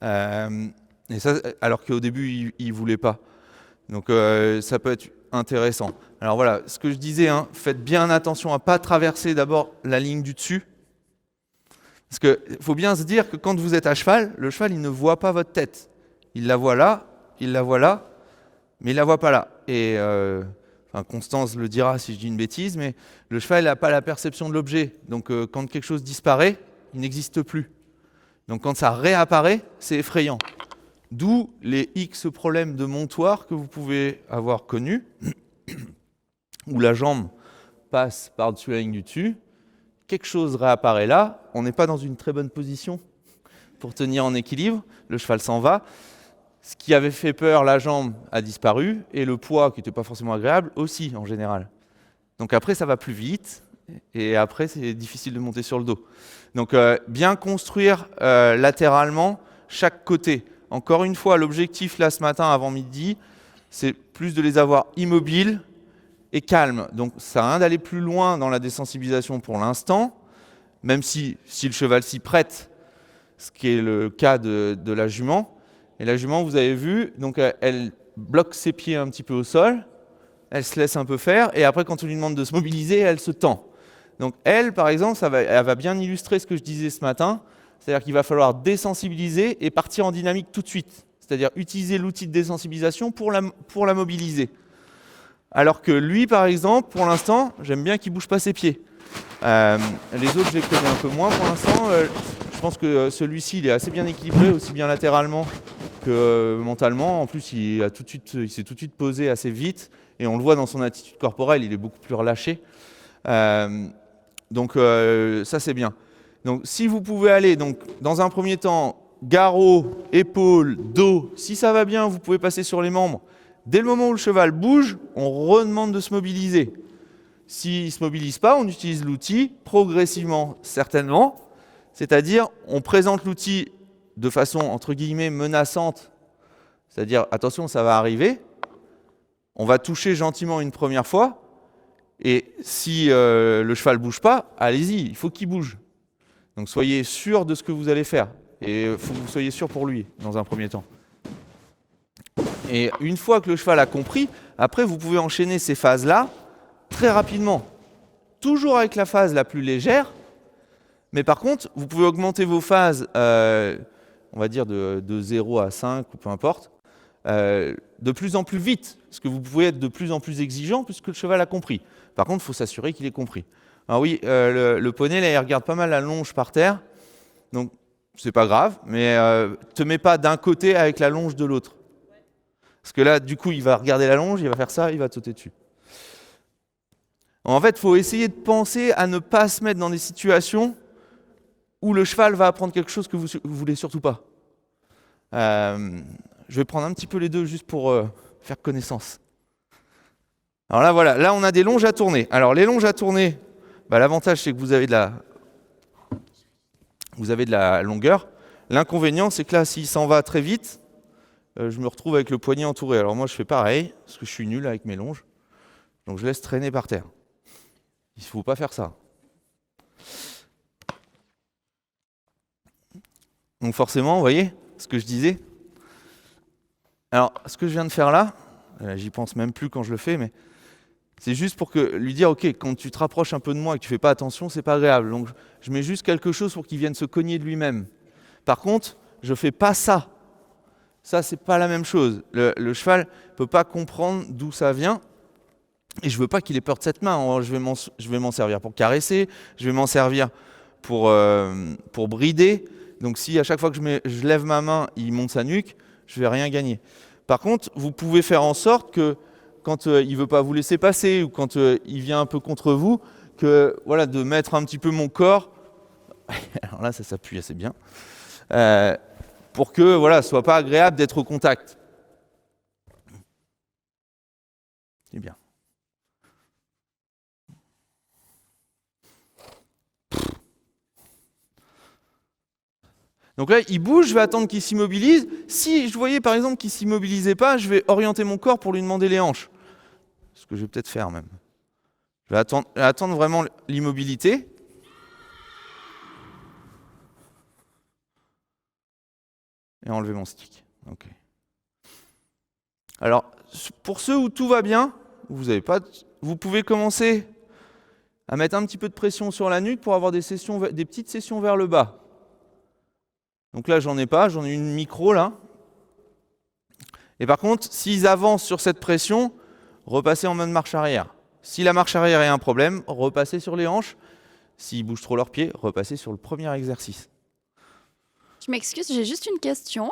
[SPEAKER 1] Et ça, alors qu'au début, il ne voulait pas. Donc, ça peut être intéressant. Alors voilà, ce que je disais, hein, faites bien attention à ne pas traverser d'abord la ligne du dessus. Parce qu'il faut bien se dire que quand vous êtes à cheval, le cheval, il ne voit pas votre tête. Il la voit là, mais il ne la voit pas là. Et Constance le dira si je dis une bêtise, mais le cheval n'a pas la perception de l'objet. Donc quand quelque chose disparaît, il n'existe plus. Donc quand ça réapparaît, c'est effrayant. D'où les X problèmes de montoir que vous pouvez avoir connus, où la jambe passe par-dessus la ligne du dessus, quelque chose réapparaît là, on n'est pas dans une très bonne position pour tenir en équilibre, le cheval s'en va. Ce qui avait fait peur, la jambe a disparu, et le poids, qui n'était pas forcément agréable, aussi en général. Donc après, ça va plus vite, et après, c'est difficile de monter sur le dos. Donc bien construire latéralement chaque côté. Encore une fois, l'objectif là ce matin avant midi, c'est plus de les avoir immobiles et calmes. Donc ça sert à rien d'aller plus loin dans la désensibilisation pour l'instant, même si le cheval s'y prête, ce qui est le cas de la jument. Et la jument, vous avez vu, donc elle bloque ses pieds un petit peu au sol, elle se laisse un peu faire, et après quand on lui demande de se mobiliser, elle se tend. Donc elle, par exemple, elle va bien illustrer ce que je disais ce matin, c'est-à-dire qu'il va falloir désensibiliser et partir en dynamique tout de suite. C'est-à-dire utiliser l'outil de désensibilisation pour la mobiliser. Alors que lui, par exemple, pour l'instant, j'aime bien qu'il ne bouge pas ses pieds. Les autres, je les connais un peu moins pour l'instant. Je pense que celui-ci, il est assez bien équilibré, aussi bien latéralement que mentalement. En plus, il s'est tout de suite posé assez vite. Et on le voit dans son attitude corporelle, il est beaucoup plus relâché. Donc ça, c'est bien. Donc si vous pouvez aller, donc, dans un premier temps, garrot, épaule, dos, si ça va bien, vous pouvez passer sur les membres. Dès le moment où le cheval bouge, on redemande de se mobiliser. S'il ne se mobilise pas, on utilise l'outil progressivement, certainement. C'est-à-dire, on présente l'outil de façon, entre guillemets, menaçante. C'est-à-dire, attention, ça va arriver. On va toucher gentiment une première fois. Et si le cheval ne bouge pas, allez-y, il faut qu'il bouge. Donc soyez sûr de ce que vous allez faire. Et il faut que vous soyez sûr pour lui, dans un premier temps. Et une fois que le cheval a compris, après vous pouvez enchaîner ces phases-là très rapidement. Toujours avec la phase la plus légère, mais par contre, vous pouvez augmenter vos phases, on va dire de 0 à 5, ou peu importe, de plus en plus vite, parce que vous pouvez être de plus en plus exigeant puisque le cheval a compris. Par contre, il faut s'assurer qu'il ait compris. Alors oui, le poney, là, il regarde pas mal la longe par terre, donc c'est pas grave, mais te mets pas d'un côté avec la longe de l'autre. Parce que là, du coup, il va regarder la longe, il va faire ça, il va te sauter dessus. En fait, il faut essayer de penser à ne pas se mettre dans des situations où le cheval va apprendre quelque chose que vous ne voulez surtout pas. Je vais prendre un petit peu les deux juste pour faire connaissance. Alors là, voilà, là on a des longes à tourner. Alors les longes à tourner, l'avantage c'est que vous avez de la longueur. L'inconvénient c'est que là, s'il s'en va très vite, je me retrouve avec le poignet entouré. Alors moi je fais pareil, parce que je suis nul avec mes longes. Donc je laisse traîner par terre. Il ne faut pas faire ça. Donc forcément, vous voyez ce que je disais. Alors ce que je viens de faire là, j'y pense même plus quand je le fais, mais c'est juste pour lui dire, ok, quand tu te rapproches un peu de moi et que tu fais pas attention, c'est pas agréable. Donc je mets juste quelque chose pour qu'il vienne se cogner de lui-même. Par contre, je fais pas ça. Ça, c'est pas la même chose. Le cheval peut pas comprendre d'où ça vient. Et je veux pas qu'il ait peur de cette main. Alors, je vais m'en servir pour caresser, je vais m'en servir pour brider. Donc si à chaque fois que je lève ma main, il monte sa nuque, je vais rien gagner. Par contre, vous pouvez faire en sorte que quand il veut pas vous laisser passer ou quand il vient un peu contre vous, que voilà, de mettre un petit peu mon corps. Alors là, ça s'appuie assez bien. Pour que voilà, soit pas agréable d'être au contact. C'est bien. Donc là, il bouge, je vais attendre qu'il s'immobilise. Si je voyais par exemple qu'il ne s'immobilisait pas, je vais orienter mon corps pour lui demander les hanches. Ce que je vais peut-être faire même. Je vais attendre vraiment l'immobilité. Et enlever mon stick. Okay. Alors, pour ceux où tout va bien, vous pouvez commencer à mettre un petit peu de pression sur la nuque pour avoir des petites sessions vers le bas. Donc là, j'en ai pas, j'en ai une micro là. Et par contre, s'ils avancent sur cette pression, repassez en mode marche arrière. Si la marche arrière est un problème, repassez sur les hanches. S'ils bougent trop leurs pieds, repassez sur le premier exercice.
[SPEAKER 5] Je m'excuse, j'ai juste une question.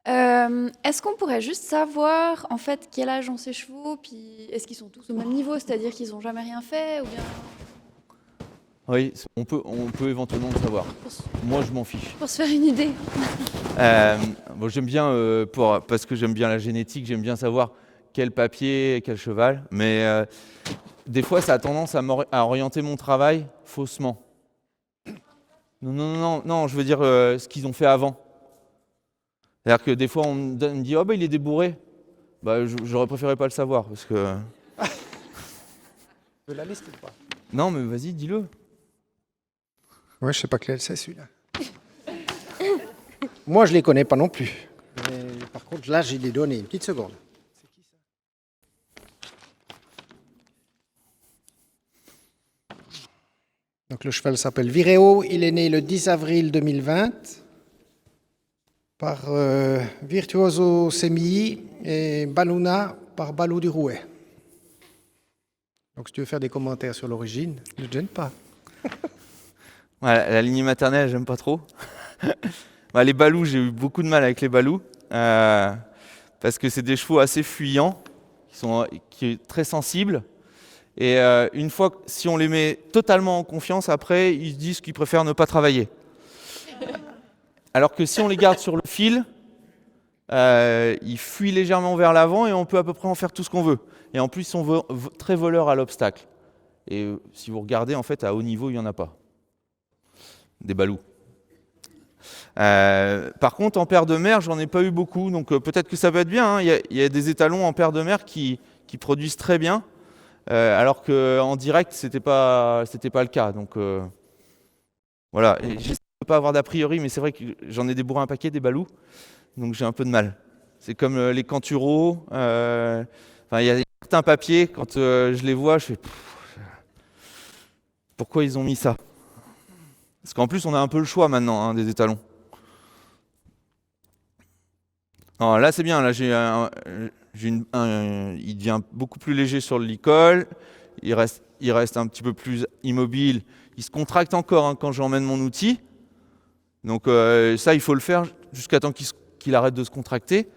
[SPEAKER 5] Est-ce qu'on pourrait juste savoir en fait quel âge ont ces chevaux, puis est-ce qu'ils sont tous au même niveau, c'est-à-dire qu'ils n'ont jamais rien fait ou bien...
[SPEAKER 1] Oui, on peut éventuellement le savoir. Moi, je m'en fiche.
[SPEAKER 5] Pour se faire une idée.
[SPEAKER 1] J'aime bien, parce que j'aime bien la génétique, j'aime bien savoir quel papier, quel cheval. Mais des fois, ça a tendance à orienter mon travail faussement. Non, je veux dire ce qu'ils ont fait avant. C'est-à-dire que des fois, on me dit « Oh, il est débourré ». J'aurais préféré pas le savoir, parce que...
[SPEAKER 2] Tu veux la liste ou pas?
[SPEAKER 1] Non, mais vas-y, dis-le.
[SPEAKER 2] Ouais, je sais pas quel c'est celui-là. Moi, je les connais pas non plus. Mais, par contre, là, j'ai des données. Une petite seconde. C'est qui ça? Donc, le cheval s'appelle Vireo. Il est né le 10 avril 2020 par Virtuoso Semilly et Baluna par Balou du Rouet. Donc, si tu veux faire des commentaires sur l'origine, ne te gêne pas.
[SPEAKER 1] Voilà, la lignée maternelle, j'aime pas trop. Les balous, j'ai eu beaucoup de mal avec les balous, parce que c'est des chevaux assez fuyants, qui sont très sensibles. Et une fois, si on les met totalement en confiance, après, ils se disent qu'ils préfèrent ne pas travailler. Alors que si on les garde sur le fil, ils fuient légèrement vers l'avant et on peut à peu près en faire tout ce qu'on veut. Et en plus, ils sont très voleurs à l'obstacle. Et si vous regardez, en fait, à haut niveau, il n'y en a pas. Des balous. Par contre, en paire de mer, j'en ai pas eu beaucoup, donc peut-être que ça peut être bien. Hein. Il y a des étalons en paire de mer qui produisent très bien, alors qu'en direct, c'était pas le cas. Donc voilà. J'essaie de pas avoir d'a priori, mais c'est vrai que j'en ai débourré un paquet des balous, donc j'ai un peu de mal. C'est comme les canturos. Il y a certains papiers, quand je les vois, je fais pourquoi ils ont mis ça? Parce qu'en plus, on a un peu le choix maintenant des étalons. Alors là, c'est bien. Là, il devient beaucoup plus léger sur le licol. Il reste un petit peu plus immobile. Il se contracte encore quand j'emmène mon outil. Donc ça, il faut le faire jusqu'à temps qu'il arrête de se contracter.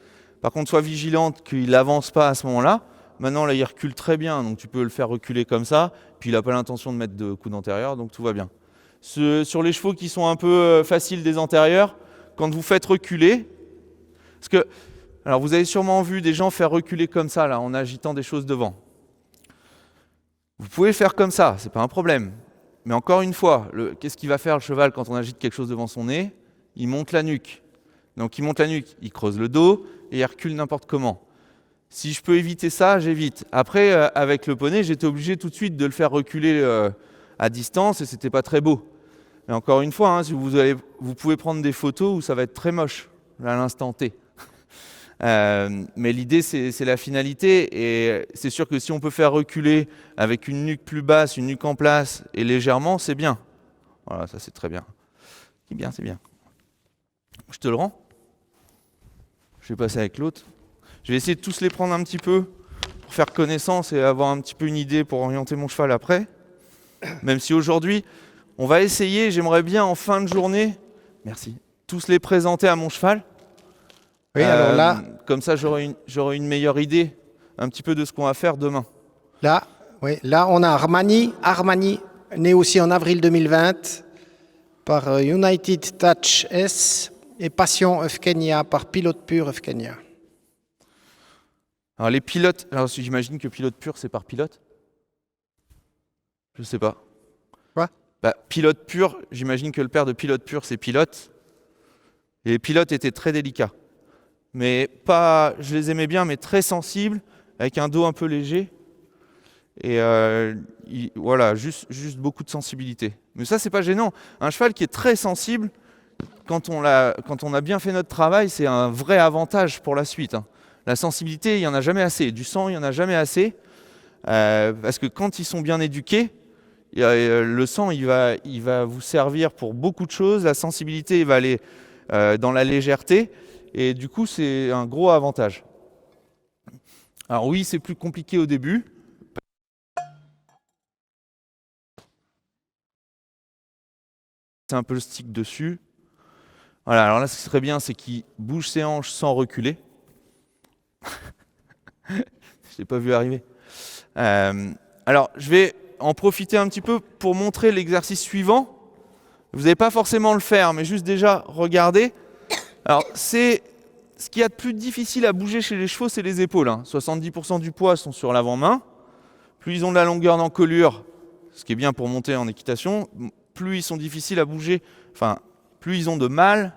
[SPEAKER 1] Par contre, sois vigilante qu'il n'avance pas à ce moment-là. Maintenant, là, il recule très bien. Donc tu peux le faire reculer comme ça. Puis il n'a pas l'intention de mettre de coude antérieur. Donc tout va bien. Sur les chevaux qui sont un peu faciles des antérieurs, quand vous faites reculer, parce que Alors vous avez sûrement vu des gens faire reculer comme ça, là, en agitant des choses devant. Vous pouvez faire comme ça, c'est pas un problème. Mais encore une fois, qu'est-ce qu'il va faire le cheval quand on agite quelque chose devant son nez? Il monte la nuque. Donc il monte la nuque, il creuse le dos et il recule n'importe comment. Si je peux éviter ça, j'évite. Après, avec le poney, j'étais obligé tout de suite de le faire reculer à distance et c'était pas très beau. Mais encore une fois, hein, si vous pouvez prendre des photos où ça va être très moche à l'instant T. Mais l'idée, c'est la finalité. Et c'est sûr que si on peut faire reculer avec une nuque plus basse, une nuque en place et légèrement, c'est bien. Voilà, ça c'est très bien. C'est bien, c'est bien. Je te le rends. Je vais passer avec l'autre. Je vais essayer de tous les prendre un petit peu pour faire connaissance et avoir un petit peu une idée pour orienter mon cheval après. Même si aujourd'hui, on va essayer, j'aimerais bien en fin de journée, merci, tous les présenter à mon cheval.
[SPEAKER 2] Oui, alors là,
[SPEAKER 1] comme ça, j'aurai une meilleure idée un petit peu de ce qu'on va faire demain.
[SPEAKER 2] là, on a Armani, né aussi en avril 2020 par United Touch S et Passion of Kenya par Pilote Pur of Kenya.
[SPEAKER 1] Alors les pilotes, alors j'imagine que pilote pur c'est par pilote. Je sais pas.
[SPEAKER 2] Quoi ?
[SPEAKER 1] Pilote pur, j'imagine que le père de pilote pur c'est pilote. Et les pilotes étaient très délicats. Mais pas, je les aimais bien, mais très sensibles, avec un dos un peu léger. Et voilà, juste beaucoup de sensibilité. Mais ça, c'est pas gênant. Un cheval qui est très sensible, quand on a bien fait notre travail, c'est un vrai avantage pour la suite. Hein. La sensibilité, il n'y en a jamais assez. Du sang, il n'y en a jamais assez. Parce que quand ils sont bien éduqués, le sang, il va vous servir pour beaucoup de choses. La sensibilité, il va aller dans la légèreté. Et du coup, c'est un gros avantage. Alors oui, c'est plus compliqué au début. C'est un peu le stick dessus. Voilà, alors là, ce qui serait bien, c'est qu'il bouge ses hanches sans reculer. Je ne l'ai pas vu arriver. Alors, je vais en profiter un petit peu pour montrer l'exercice suivant. Vous n'allez pas forcément le faire, mais juste déjà regarder. Alors, c'est ce qu'il y a de plus difficile à bouger chez les chevaux, c'est les épaules. Hein. 70% du poids sont sur l'avant-main. Plus ils ont de la longueur d'encolure, ce qui est bien pour monter en équitation, plus ils sont difficiles à bouger, enfin, plus ils ont de mal,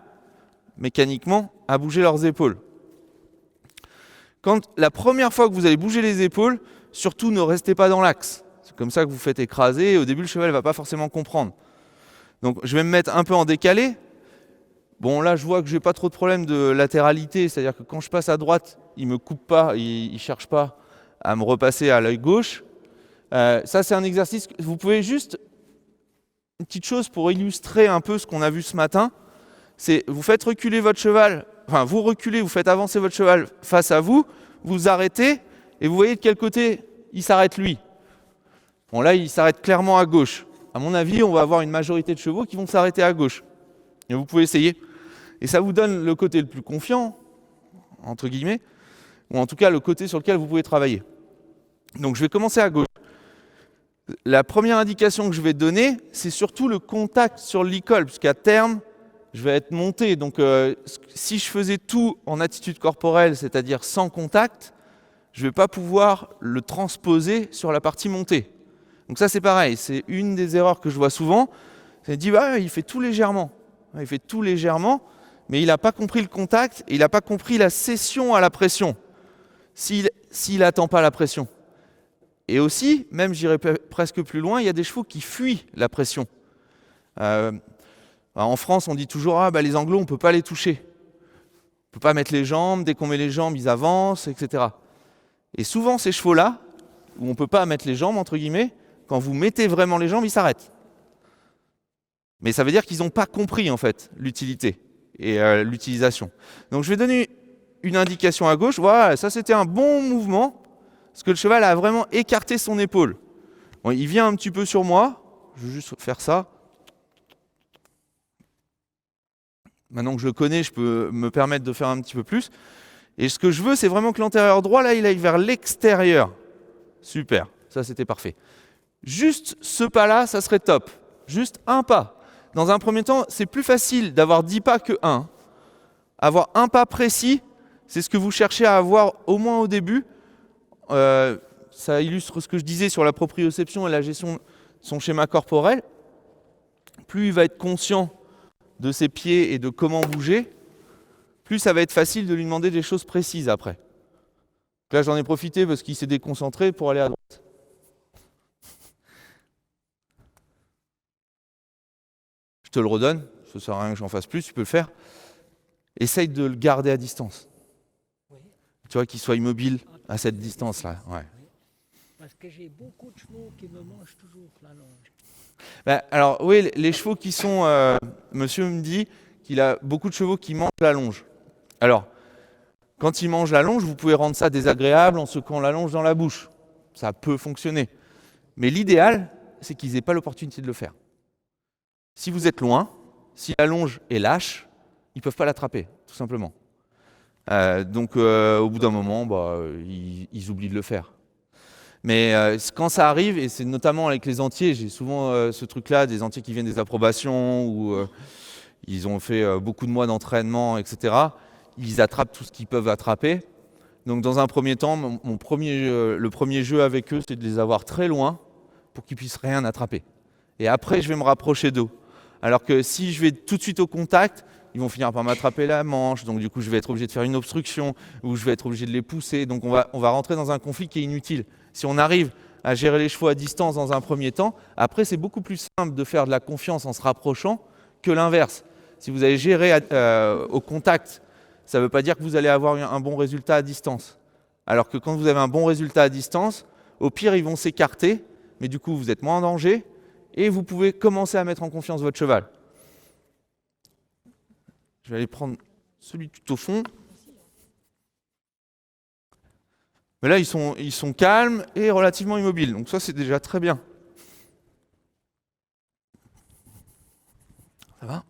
[SPEAKER 1] mécaniquement, à bouger leurs épaules. Quand la première fois que vous allez bouger les épaules, surtout ne restez pas dans l'axe. C'est comme ça que vous faites écraser, et au début, le cheval ne va pas forcément comprendre. Donc, je vais me mettre un peu en décalé. Bon, là, je vois que je n'ai pas trop de problème de latéralité, c'est-à-dire que quand je passe à droite, il ne me coupe pas, il ne cherche pas à me repasser à l'œil gauche. Ça, c'est un exercice. Vous pouvez juste, une petite chose pour illustrer un peu ce qu'on a vu ce matin, c'est vous faites reculer votre cheval, enfin, vous reculez, vous faites avancer votre cheval face à vous, vous arrêtez, et vous voyez de quel côté il s'arrête lui. Bon, là, il s'arrête clairement à gauche. À mon avis, on va avoir une majorité de chevaux qui vont s'arrêter à gauche. Et vous pouvez essayer. Et ça vous donne le côté le plus confiant, entre guillemets, ou en tout cas le côté sur lequel vous pouvez travailler. Donc je vais commencer à gauche. La première indication que je vais donner, c'est surtout le contact sur l'e-col, puisqu'à terme, je vais être monté. Donc si je faisais tout en attitude corporelle, c'est-à-dire sans contact, je ne vais pas pouvoir le transposer sur la partie montée. Donc ça, c'est pareil. C'est une des erreurs que je vois souvent. C'est de dire, il fait tout légèrement. Il fait tout légèrement, mais il n'a pas compris le contact et il n'a pas compris la cession à la pression, s'il n'attend pas la pression. Et aussi, même j'irai presque plus loin, il y a des chevaux qui fuient la pression. En France, on dit toujours, les Anglos, on ne peut pas les toucher. On ne peut pas mettre les jambes, dès qu'on met les jambes, ils avancent, etc. Et souvent, ces chevaux-là, où on ne peut pas mettre les jambes, entre guillemets, quand vous mettez vraiment les jambes, ils s'arrêtent. Mais ça veut dire qu'ils n'ont pas compris, en fait, l'utilité et l'utilisation. Donc, je vais donner une indication à gauche. Voilà, ça, c'était un bon mouvement, parce que le cheval a vraiment écarté son épaule. Bon, il vient un petit peu sur moi. Je vais juste faire ça. Maintenant que je le connais, je peux me permettre de faire un petit peu plus. Et ce que je veux, c'est vraiment que l'antérieur droit, là, il aille vers l'extérieur. Super, ça, c'était parfait. Juste ce pas-là, ça serait top. Juste un pas. Dans un premier temps, c'est plus facile d'avoir 10 pas que 1. Avoir un pas précis, c'est ce que vous cherchez à avoir au moins au début. Ça illustre ce que je disais sur la proprioception et la gestion de son schéma corporel. Plus il va être conscient de ses pieds et de comment bouger, plus ça va être facile de lui demander des choses précises après. Là, j'en ai profité parce qu'il s'est déconcentré pour aller à droite. Je te le redonne, ça ne sert à rien que j'en fasse plus, tu peux le faire. Essaye de le garder à distance.
[SPEAKER 6] Oui.
[SPEAKER 1] Tu vois, qu'il soit immobile à cette distance-là. Ouais.
[SPEAKER 6] Parce que j'ai beaucoup de chevaux qui me mangent toujours la longe.
[SPEAKER 1] Ben, alors oui, les chevaux qui sont... monsieur me dit qu'il a beaucoup de chevaux qui mangent la longe. Alors, quand ils mangent la longe, vous pouvez rendre ça désagréable en secouant la longe dans la bouche. Ça peut fonctionner. Mais l'idéal, c'est qu'ils n'aient pas l'opportunité de le faire. Si vous êtes loin, si la longe est lâche, ils ne peuvent pas l'attraper, tout simplement. Donc au bout d'un moment, ils oublient de le faire. Mais quand ça arrive, et c'est notamment avec les entiers, j'ai souvent ce truc-là, des entiers qui viennent des approbations, ou ils ont fait beaucoup de mois d'entraînement, etc. Ils attrapent tout ce qu'ils peuvent attraper. Donc dans un premier temps, le premier jeu avec eux, c'est de les avoir très loin pour qu'ils puissent rien attraper. Et après, je vais me rapprocher d'eux. Alors que si je vais tout de suite au contact, ils vont finir par m'attraper la manche, donc du coup je vais être obligé de faire une obstruction, ou je vais être obligé de les pousser, donc on va rentrer dans un conflit qui est inutile. Si on arrive à gérer les chevaux à distance dans un premier temps, après c'est beaucoup plus simple de faire de la confiance en se rapprochant que l'inverse. Si vous allez gérer au contact, ça ne veut pas dire que vous allez avoir un bon résultat à distance. Alors que quand vous avez un bon résultat à distance, au pire ils vont s'écarter, mais du coup vous êtes moins en danger, et vous pouvez commencer à mettre en confiance votre cheval. Je vais aller prendre celui tout au fond. Mais là, ils sont calmes et relativement immobiles. Donc ça, c'est déjà très bien. Ça va ?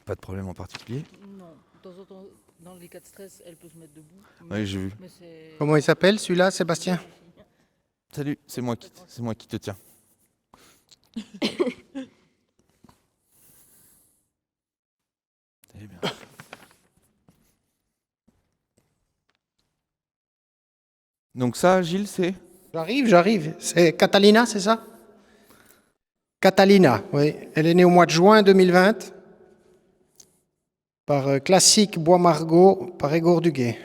[SPEAKER 1] Pas de problème en particulier.
[SPEAKER 6] Non, de temps en temps, dans les cas de stress, elle peut se mettre debout.
[SPEAKER 1] Oui, j'ai vu.
[SPEAKER 6] Mais c'est...
[SPEAKER 2] Comment il s'appelle celui-là, Sébastien?
[SPEAKER 1] Salut, c'est moi qui te tiens. C'est bien. Donc ça, Gilles, c'est...
[SPEAKER 2] J'arrive. C'est Catalina, c'est ça? Catalina, oui. Elle est née au mois de juin 2020 par Classique Bois-Margot par Égor Duguay.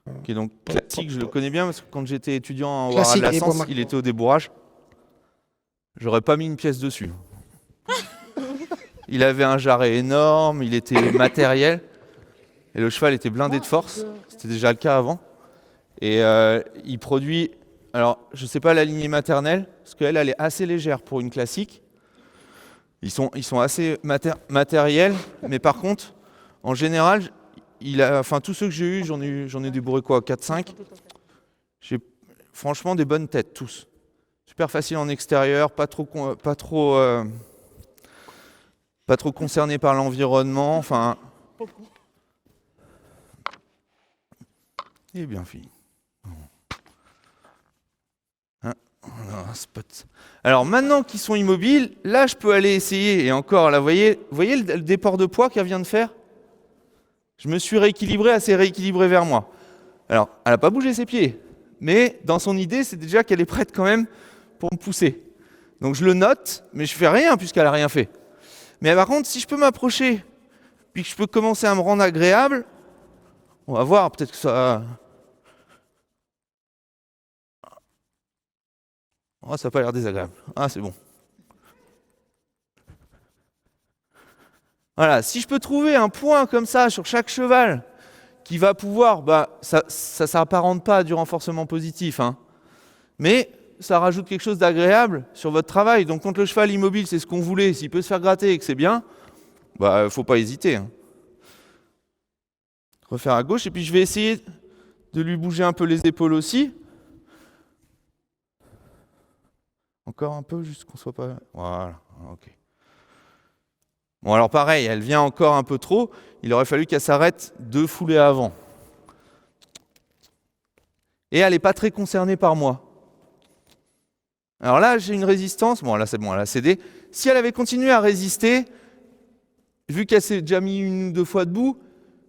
[SPEAKER 1] Ok, donc Classique, je le connais bien parce que quand j'étais étudiant en
[SPEAKER 2] Classique
[SPEAKER 1] Ouara de
[SPEAKER 2] et
[SPEAKER 1] la Sens,
[SPEAKER 2] Bois-Margot.
[SPEAKER 1] il était au débourrage. J'aurais pas mis une pièce dessus. Il avait un jarret énorme, il était matériel, et le cheval était blindé de force. C'était déjà le cas avant. Et il produit, alors je ne sais pas la lignée maternelle, parce qu'elle elle est assez légère pour une classique. Ils sont assez matériels, mais par contre, en général, tous ceux que j'ai eus, j'en ai débourré quoi, 4-5. J'ai franchement des bonnes têtes, tous. Super facile en extérieur, pas trop concerné par l'environnement, enfin... Il est bien fini. Un spot. Alors maintenant qu'ils sont immobiles, là je peux aller essayer, et encore, là, vous voyez le déport de poids qu'elle vient de faire? Je me suis rééquilibré, elle s'est rééquilibrée vers moi. Alors, elle n'a pas bougé ses pieds, mais dans son idée, c'est déjà qu'elle est prête quand même pour me pousser. Donc je le note, mais je fais rien puisqu'elle n'a rien fait. Mais par contre, si je peux m'approcher, puis que je peux commencer à me rendre agréable, on va voir, peut-être que ça... Oh, ça n'a pas l'air désagréable. Ah, c'est bon. Voilà, si je peux trouver un point comme ça sur chaque cheval qui va pouvoir, ça ne s'apparente pas à du renforcement positif, hein, mais ça rajoute quelque chose d'agréable sur votre travail. Donc quand le cheval immobile, c'est ce qu'on voulait, s'il peut se faire gratter et que c'est bien, faut pas hésiter. Hein. Refaire à gauche, et puis je vais essayer de lui bouger un peu les épaules aussi. Encore un peu, juste qu'on soit pas... Voilà, ok. Bon, alors pareil, elle vient encore un peu trop. Il aurait fallu qu'elle s'arrête 2 foulées avant. Et elle n'est pas très concernée par moi. Alors là, j'ai une résistance. Bon, là, c'est bon, elle a cédé. Si elle avait continué à résister, vu qu'elle s'est déjà mis 1 ou 2 fois debout,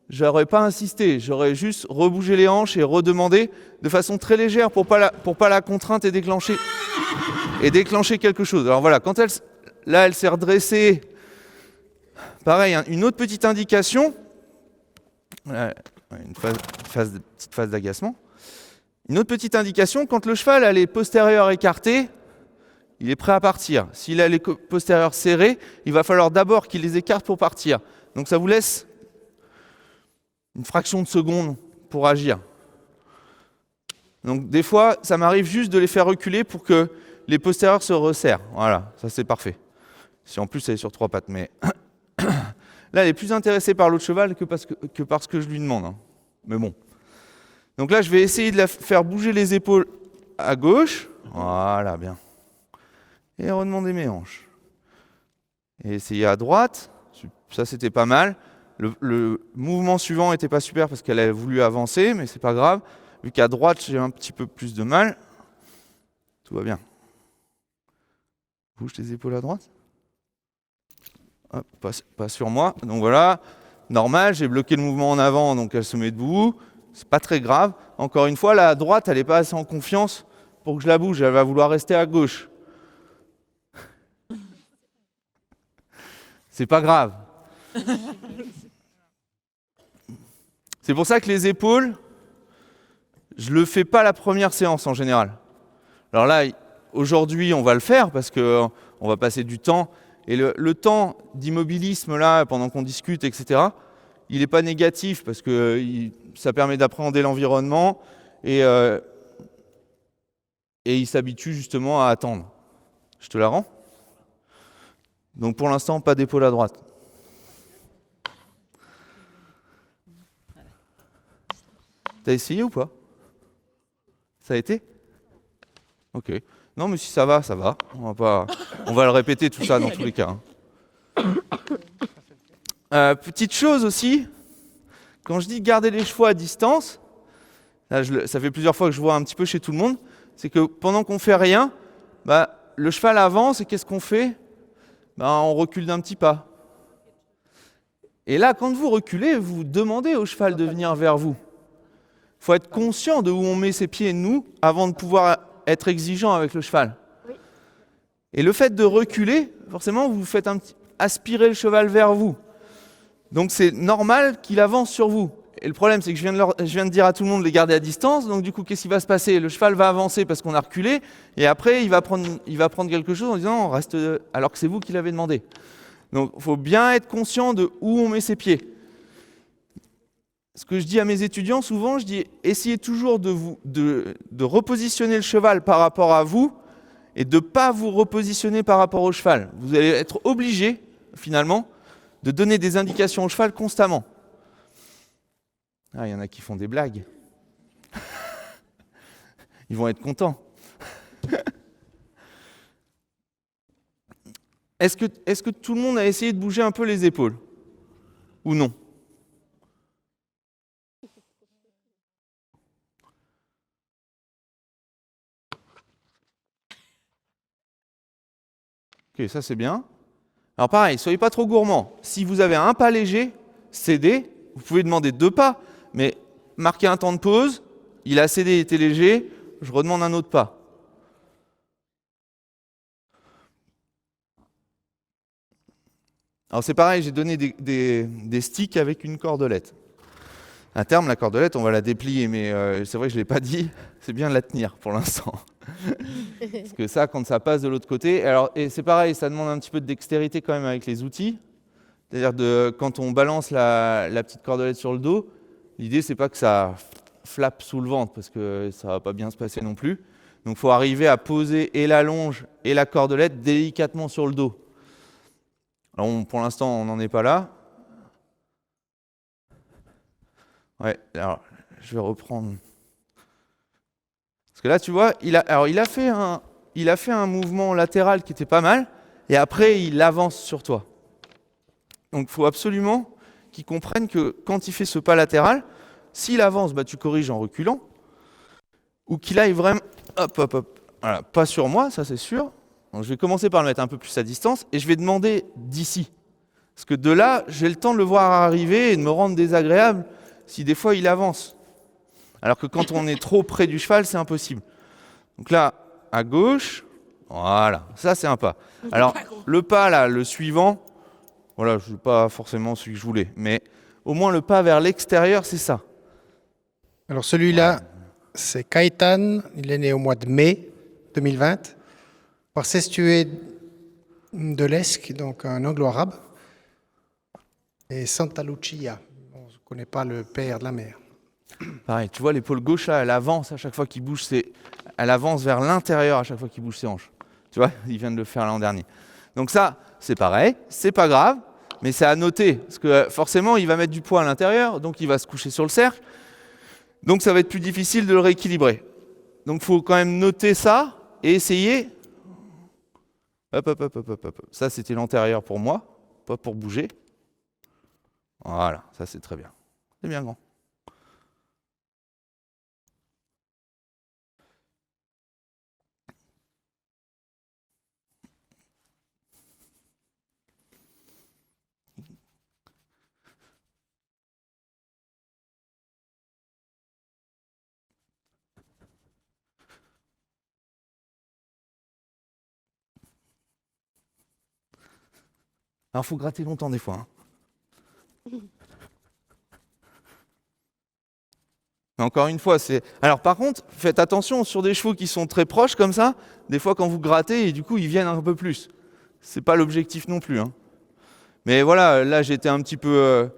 [SPEAKER 1] j'aurais pas insisté, j'aurais juste rebougé les hanches et redemandé de façon très légère pour pas la contrainte et déclencher quelque chose. Alors voilà, quand elle s'est redressée, pareil, une autre petite indication, une petite phase d'agacement. Une autre petite indication, quand le cheval a les postérieurs écartés, il est prêt à partir. S'il a les postérieurs serrés, il va falloir d'abord qu'il les écarte pour partir. Donc ça vous laisse une fraction de seconde pour agir. Donc des fois, ça m'arrive juste de les faire reculer pour que les postérieurs se resserrent. Voilà, ça c'est parfait. Si en plus elle est sur 3 pattes. Mais là, elle est plus intéressée par l'autre cheval que par ce que je lui demande. Hein. Mais bon. Donc là, je vais essayer de la faire bouger les épaules à gauche. Voilà, bien. Et redemander mes hanches. Et essayer à droite. Ça, c'était pas mal. Le mouvement suivant n'était pas super parce qu'elle a voulu avancer, mais c'est pas grave. Vu qu'à droite, j'ai un petit peu plus de mal. Tout va bien. Bouge tes épaules à droite. Hop, pas sur moi. Donc voilà, normal, j'ai bloqué le mouvement en avant, donc elle se met debout. C'est pas très grave. Encore une fois, là, à droite, elle n'est pas assez en confiance pour que je la bouge. Elle va vouloir rester à gauche. C'est pas grave. C'est pour ça que les épaules, je le fais pas la première séance en général. Alors là, aujourd'hui, on va le faire parce qu'on va passer du temps. Et le temps d'immobilisme, là, pendant qu'on discute, etc., il n'est pas négatif parce que ça permet d'appréhender l'environnement et il s'habitue justement à attendre. Je te la rends? Donc pour l'instant, pas d'épaule à droite. T'as essayé ou pas? Ça a été? Ok. Non, mais si ça va, ça va. On va le répéter tout ça dans tous les cas. Petite chose aussi, quand je dis garder les chevaux à distance, là, ça fait plusieurs fois que je vois un petit peu chez tout le monde, c'est que pendant qu'on fait rien, le cheval avance et qu'est-ce qu'on fait? On recule d'un petit pas. Et là, quand vous reculez, vous demandez au cheval de venir vers vous. Il faut être conscient de où on met ses pieds, nous, avant de pouvoir être exigeant avec le cheval. Oui. Et le fait de reculer, forcément, vous faites aspirer le cheval vers vous. Donc c'est normal qu'il avance sur vous. Et le problème, c'est que je viens de dire à tout le monde de les garder à distance. Donc du coup, qu'est-ce qui va se passer? Le cheval va avancer parce qu'on a reculé. Et après, il va prendre quelque chose en disant « on reste », alors que c'est vous qui l'avez demandé. Donc il faut bien être conscient de où on met ses pieds. Ce que je dis à mes étudiants, souvent, je dis essayez toujours de repositionner le cheval par rapport à vous et de ne pas vous repositionner par rapport au cheval. Vous allez être obligé, finalement, de donner des indications au cheval constamment. Ah, il y en a qui font des blagues. Ils vont être contents. Est-ce que tout le monde a essayé de bouger un peu les épaules? Ou non? Ok, ça c'est bien. Alors pareil, soyez pas trop gourmand. Si vous avez un pas léger, cédez. Vous pouvez demander 2 pas, mais marquez un temps de pause. Il a cédé, il était léger. Je redemande un autre pas. Alors c'est pareil, j'ai donné des sticks avec une cordelette. À terme, la cordelette, on va la déplier, mais c'est vrai que je ne l'ai pas dit, c'est bien de la tenir pour l'instant. Parce que ça, quand ça passe de l'autre côté, et c'est pareil, ça demande un petit peu de dextérité quand même avec les outils. C'est-à-dire quand on balance la petite cordelette sur le dos, l'idée c'est pas que ça flappe sous le ventre, parce que ça va pas bien se passer non plus. Donc il faut arriver à poser et la longe et la cordelette délicatement sur le dos. Alors pour l'instant, on n'en est pas là. Ouais, alors je vais reprendre. Parce que là, tu vois, il a fait un mouvement latéral qui était pas mal, et après, il avance sur toi. Donc, il faut absolument qu'il comprenne que quand il fait ce pas latéral, s'il avance, tu corriges en reculant, ou qu'il aille vraiment, hop, voilà, pas sur moi, ça c'est sûr. Donc, je vais commencer par le mettre un peu plus à distance, et je vais demander d'ici. Parce que de là, j'ai le temps de le voir arriver et de me rendre désagréable si des fois il avance. Alors que quand on est trop près du cheval, c'est impossible. Donc là, à gauche, voilà, ça c'est un pas. Alors, le pas là, le suivant, voilà, je n'ai pas forcément celui que je voulais, mais au moins le pas vers l'extérieur, c'est ça.
[SPEAKER 2] Alors celui-là, c'est Caïtan, il est né au mois de mai 2020, par Sestué de l'Esque, donc un anglo-arabe, et Santa Lucia. Bon, je ne connais pas le père de la mère.
[SPEAKER 1] Pareil, tu vois, l'épaule gauche là, elle avance à chaque fois qu'il bouge, elle avance vers l'intérieur à chaque fois qu'il bouge ses hanches. Tu vois, il vient de le faire l'an dernier. Donc ça, c'est pareil, c'est pas grave, mais c'est à noter, parce que forcément, il va mettre du poids à l'intérieur, donc il va se coucher sur le cercle, donc ça va être plus difficile de le rééquilibrer. Donc il faut quand même noter ça et essayer. Hop, hop, hop, hop, hop, hop. Ça, c'était l'antérieur pour moi, pas pour bouger. Voilà, ça c'est très bien. C'est bien grand. Alors, il faut gratter longtemps des fois. Mais encore une fois, c'est... Alors par contre, faites attention sur des chevaux qui sont très proches comme ça, des fois quand vous grattez, et du coup, ils viennent un peu plus. C'est pas l'objectif non plus. Mais voilà, là, j'étais un petit peu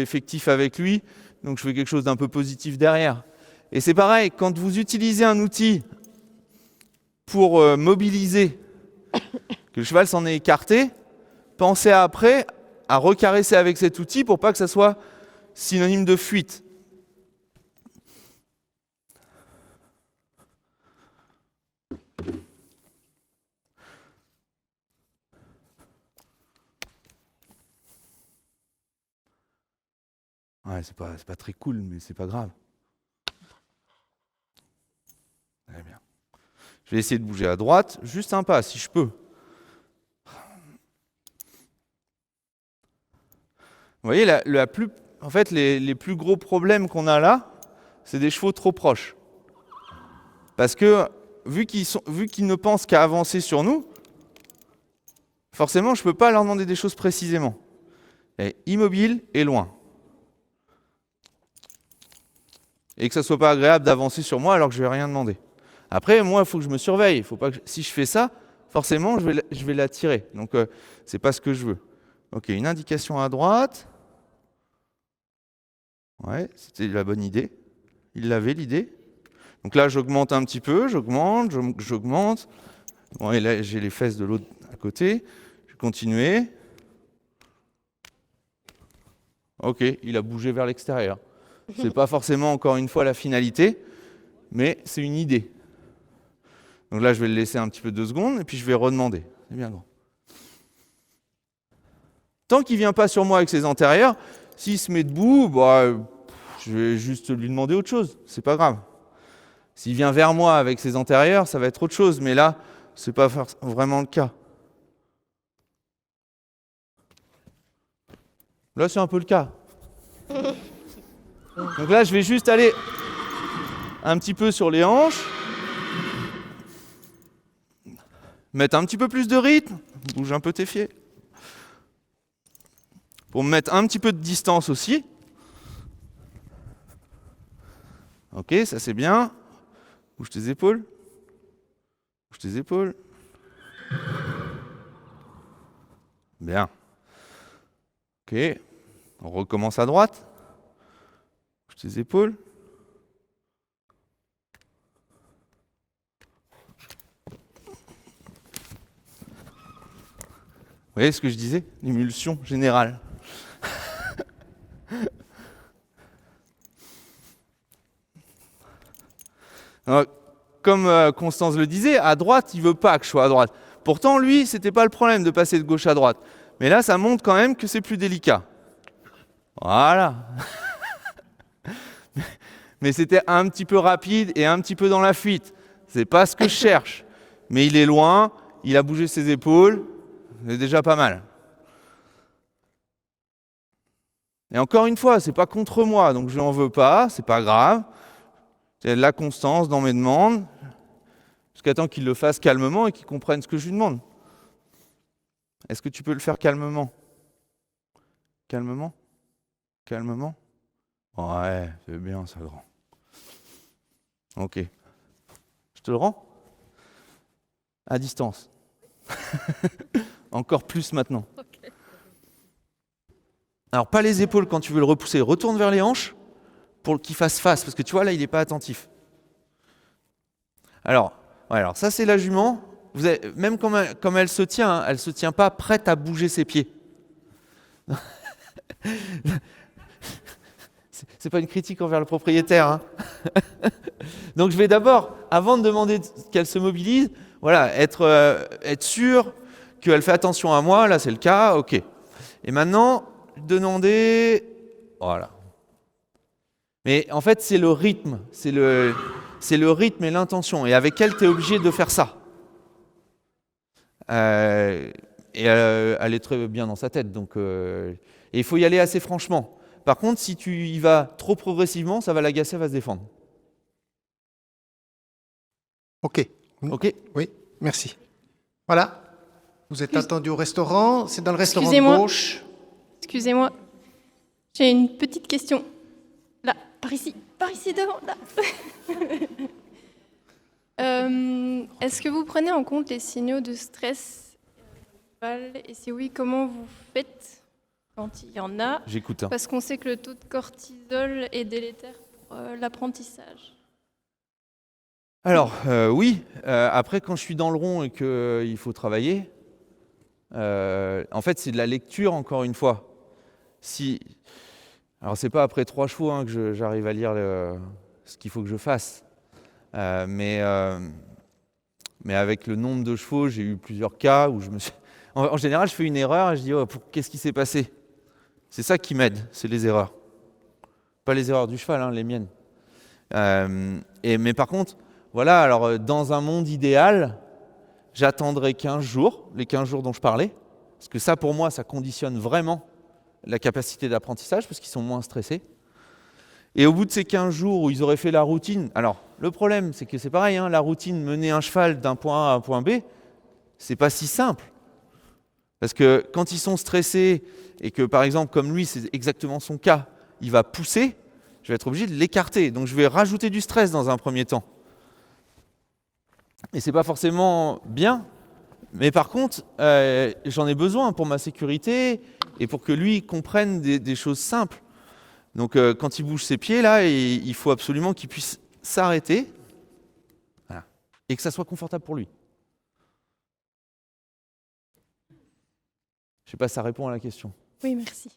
[SPEAKER 1] effectif avec lui, donc je fais quelque chose d'un peu positif derrière. Et c'est pareil, quand vous utilisez un outil pour mobiliser, que le cheval s'en est écarté, pensez après à recaresser avec cet outil pour pas que ça soit synonyme de fuite. Ouais, c'est pas très cool, mais c'est pas grave. Très bien. Je vais essayer de bouger à droite, juste un pas, si je peux. Vous voyez, en fait, les plus gros problèmes qu'on a là, c'est des chevaux trop proches. Parce que, vu qu'ils ne pensent qu'à avancer sur nous, forcément, je ne peux pas leur demander des choses précisément. Et immobile et loin. Et que ça ne soit pas agréable d'avancer sur moi alors que je ne vais rien demander. Après, moi, il faut que je me surveille. Faut pas que, si je fais ça, forcément, je vais la tirer. Donc, c'est pas ce que je veux. Ok, une indication à droite. Ouais, c'était la bonne idée. Il l'avait, l'idée. Donc là, j'augmente un petit peu, j'augmente. Bon, et là, j'ai les fesses de l'autre à côté. Je vais continuer. Ok, il a bougé vers l'extérieur. C'est pas forcément, encore une fois, la finalité, mais c'est une idée. Donc là, je vais le laisser un petit peu 2 secondes, et puis je vais redemander. C'est bien grand. Tant qu'il ne vient pas sur moi avec ses antérieurs, s'il se met debout, je vais juste lui demander autre chose. C'est pas grave. S'il vient vers moi avec ses antérieurs, ça va être autre chose. Mais là, ce n'est pas vraiment le cas. Là, c'est un peu le cas. Donc là, je vais juste aller un petit peu sur les hanches. Mettre un petit peu plus de rythme. Bouge un peu tes pieds. Pour me mettre un petit peu de distance aussi. Ok, ça c'est bien. Bouge tes épaules. Bouge tes épaules. Bien. Ok, on recommence à droite. Bouge tes épaules. Vous voyez ce que je disais? L'émulsion générale. Alors, comme Constance le disait, à droite, il ne veut pas que je sois à droite. Pourtant, lui, ce n'était pas le problème de passer de gauche à droite. Mais là, ça montre quand même que c'est plus délicat. Voilà. Mais c'était un petit peu rapide et un petit peu dans la fuite. C'est pas ce que je cherche. Mais il est loin, il a bougé ses épaules, c'est déjà pas mal. Et encore une fois, c'est pas contre moi, donc je n'en veux pas, c'est pas grave. C'est de la constance dans mes demandes, jusqu'à temps qu'il le fasse calmement et qu'il comprenne ce que je lui demande. Est-ce que tu peux le faire calmement? Calmement? Calmement? Ouais, c'est bien ça, grand. Ok. Je te le rends? À distance. Encore plus maintenant.
[SPEAKER 7] Ok.
[SPEAKER 1] Alors, pas les épaules quand tu veux le repousser. Retourne vers les hanches pour qu'il fasse face, parce que tu vois, là, il n'est pas attentif. Alors, ouais, alors ça, c'est la jument. Vous avez, même comme elle se tient, hein, elle ne se tient pas prête à bouger ses pieds. C'est pas une critique envers le propriétaire. Hein. Donc, je vais d'abord, avant de demander qu'elle se mobilise, voilà, être sûr qu'elle fait attention à moi. Là, c'est le cas. OK. Et maintenant, demander... Voilà. Mais en fait, c'est le rythme. C'est le rythme et l'intention. Et avec elle, tu es obligé de faire ça. Et elle est très bien dans sa tête. Donc, et il faut y aller assez franchement. Par contre, si tu y vas trop progressivement, ça va l'agacer, elle va se défendre.
[SPEAKER 2] OK.
[SPEAKER 1] OK?
[SPEAKER 2] Oui, merci. Voilà. Vous êtes attendu au restaurant. C'est dans le restaurant de
[SPEAKER 7] Excusez-moi.
[SPEAKER 2] gauche.
[SPEAKER 7] Excusez-moi, j'ai une petite question. Là, par ici devant, là. Est-ce que vous prenez en compte les signaux de stress et si oui, comment vous faites quand il y en a?
[SPEAKER 1] J'écoute. Hein.
[SPEAKER 7] Parce qu'on sait que le taux de cortisol est délétère pour l'apprentissage.
[SPEAKER 1] Alors, oui. Après, quand je suis dans le rond et qu'il faut travailler, en fait, c'est de la lecture, encore une fois. Alors, c'est pas après 3 chevaux hein, que j'arrive à lire ce qu'il faut que je fasse. Mais avec le nombre de chevaux, j'ai eu plusieurs cas où je me suis... En général, je fais une erreur et je dis oh, qu'est-ce qui s'est passé? C'est ça qui m'aide, c'est les erreurs. Pas les erreurs du cheval, hein, les miennes. Mais par contre, voilà, alors dans un monde idéal, j'attendrai 15 jours, les 15 jours dont je parlais, parce que ça, pour moi, ça conditionne vraiment la capacité d'apprentissage, parce qu'ils sont moins stressés. Et au bout de ces 15 jours où ils auraient fait la routine, alors le problème, c'est que c'est pareil, hein, la routine, mener un cheval d'un point A à un point B, c'est pas si simple. Parce que quand ils sont stressés, et que par exemple, comme lui, c'est exactement son cas, il va pousser, je vais être obligé de l'écarter. Donc je vais rajouter du stress dans un premier temps. Et c'est pas forcément bien, mais par contre, j'en ai besoin pour ma sécurité et pour que lui comprenne des choses simples. Donc quand il bouge ses pieds, là, il faut absolument qu'il puisse s'arrêter voilà, et que ça soit confortable pour lui. Je ne sais pas si ça répond à la question.
[SPEAKER 7] Oui, merci.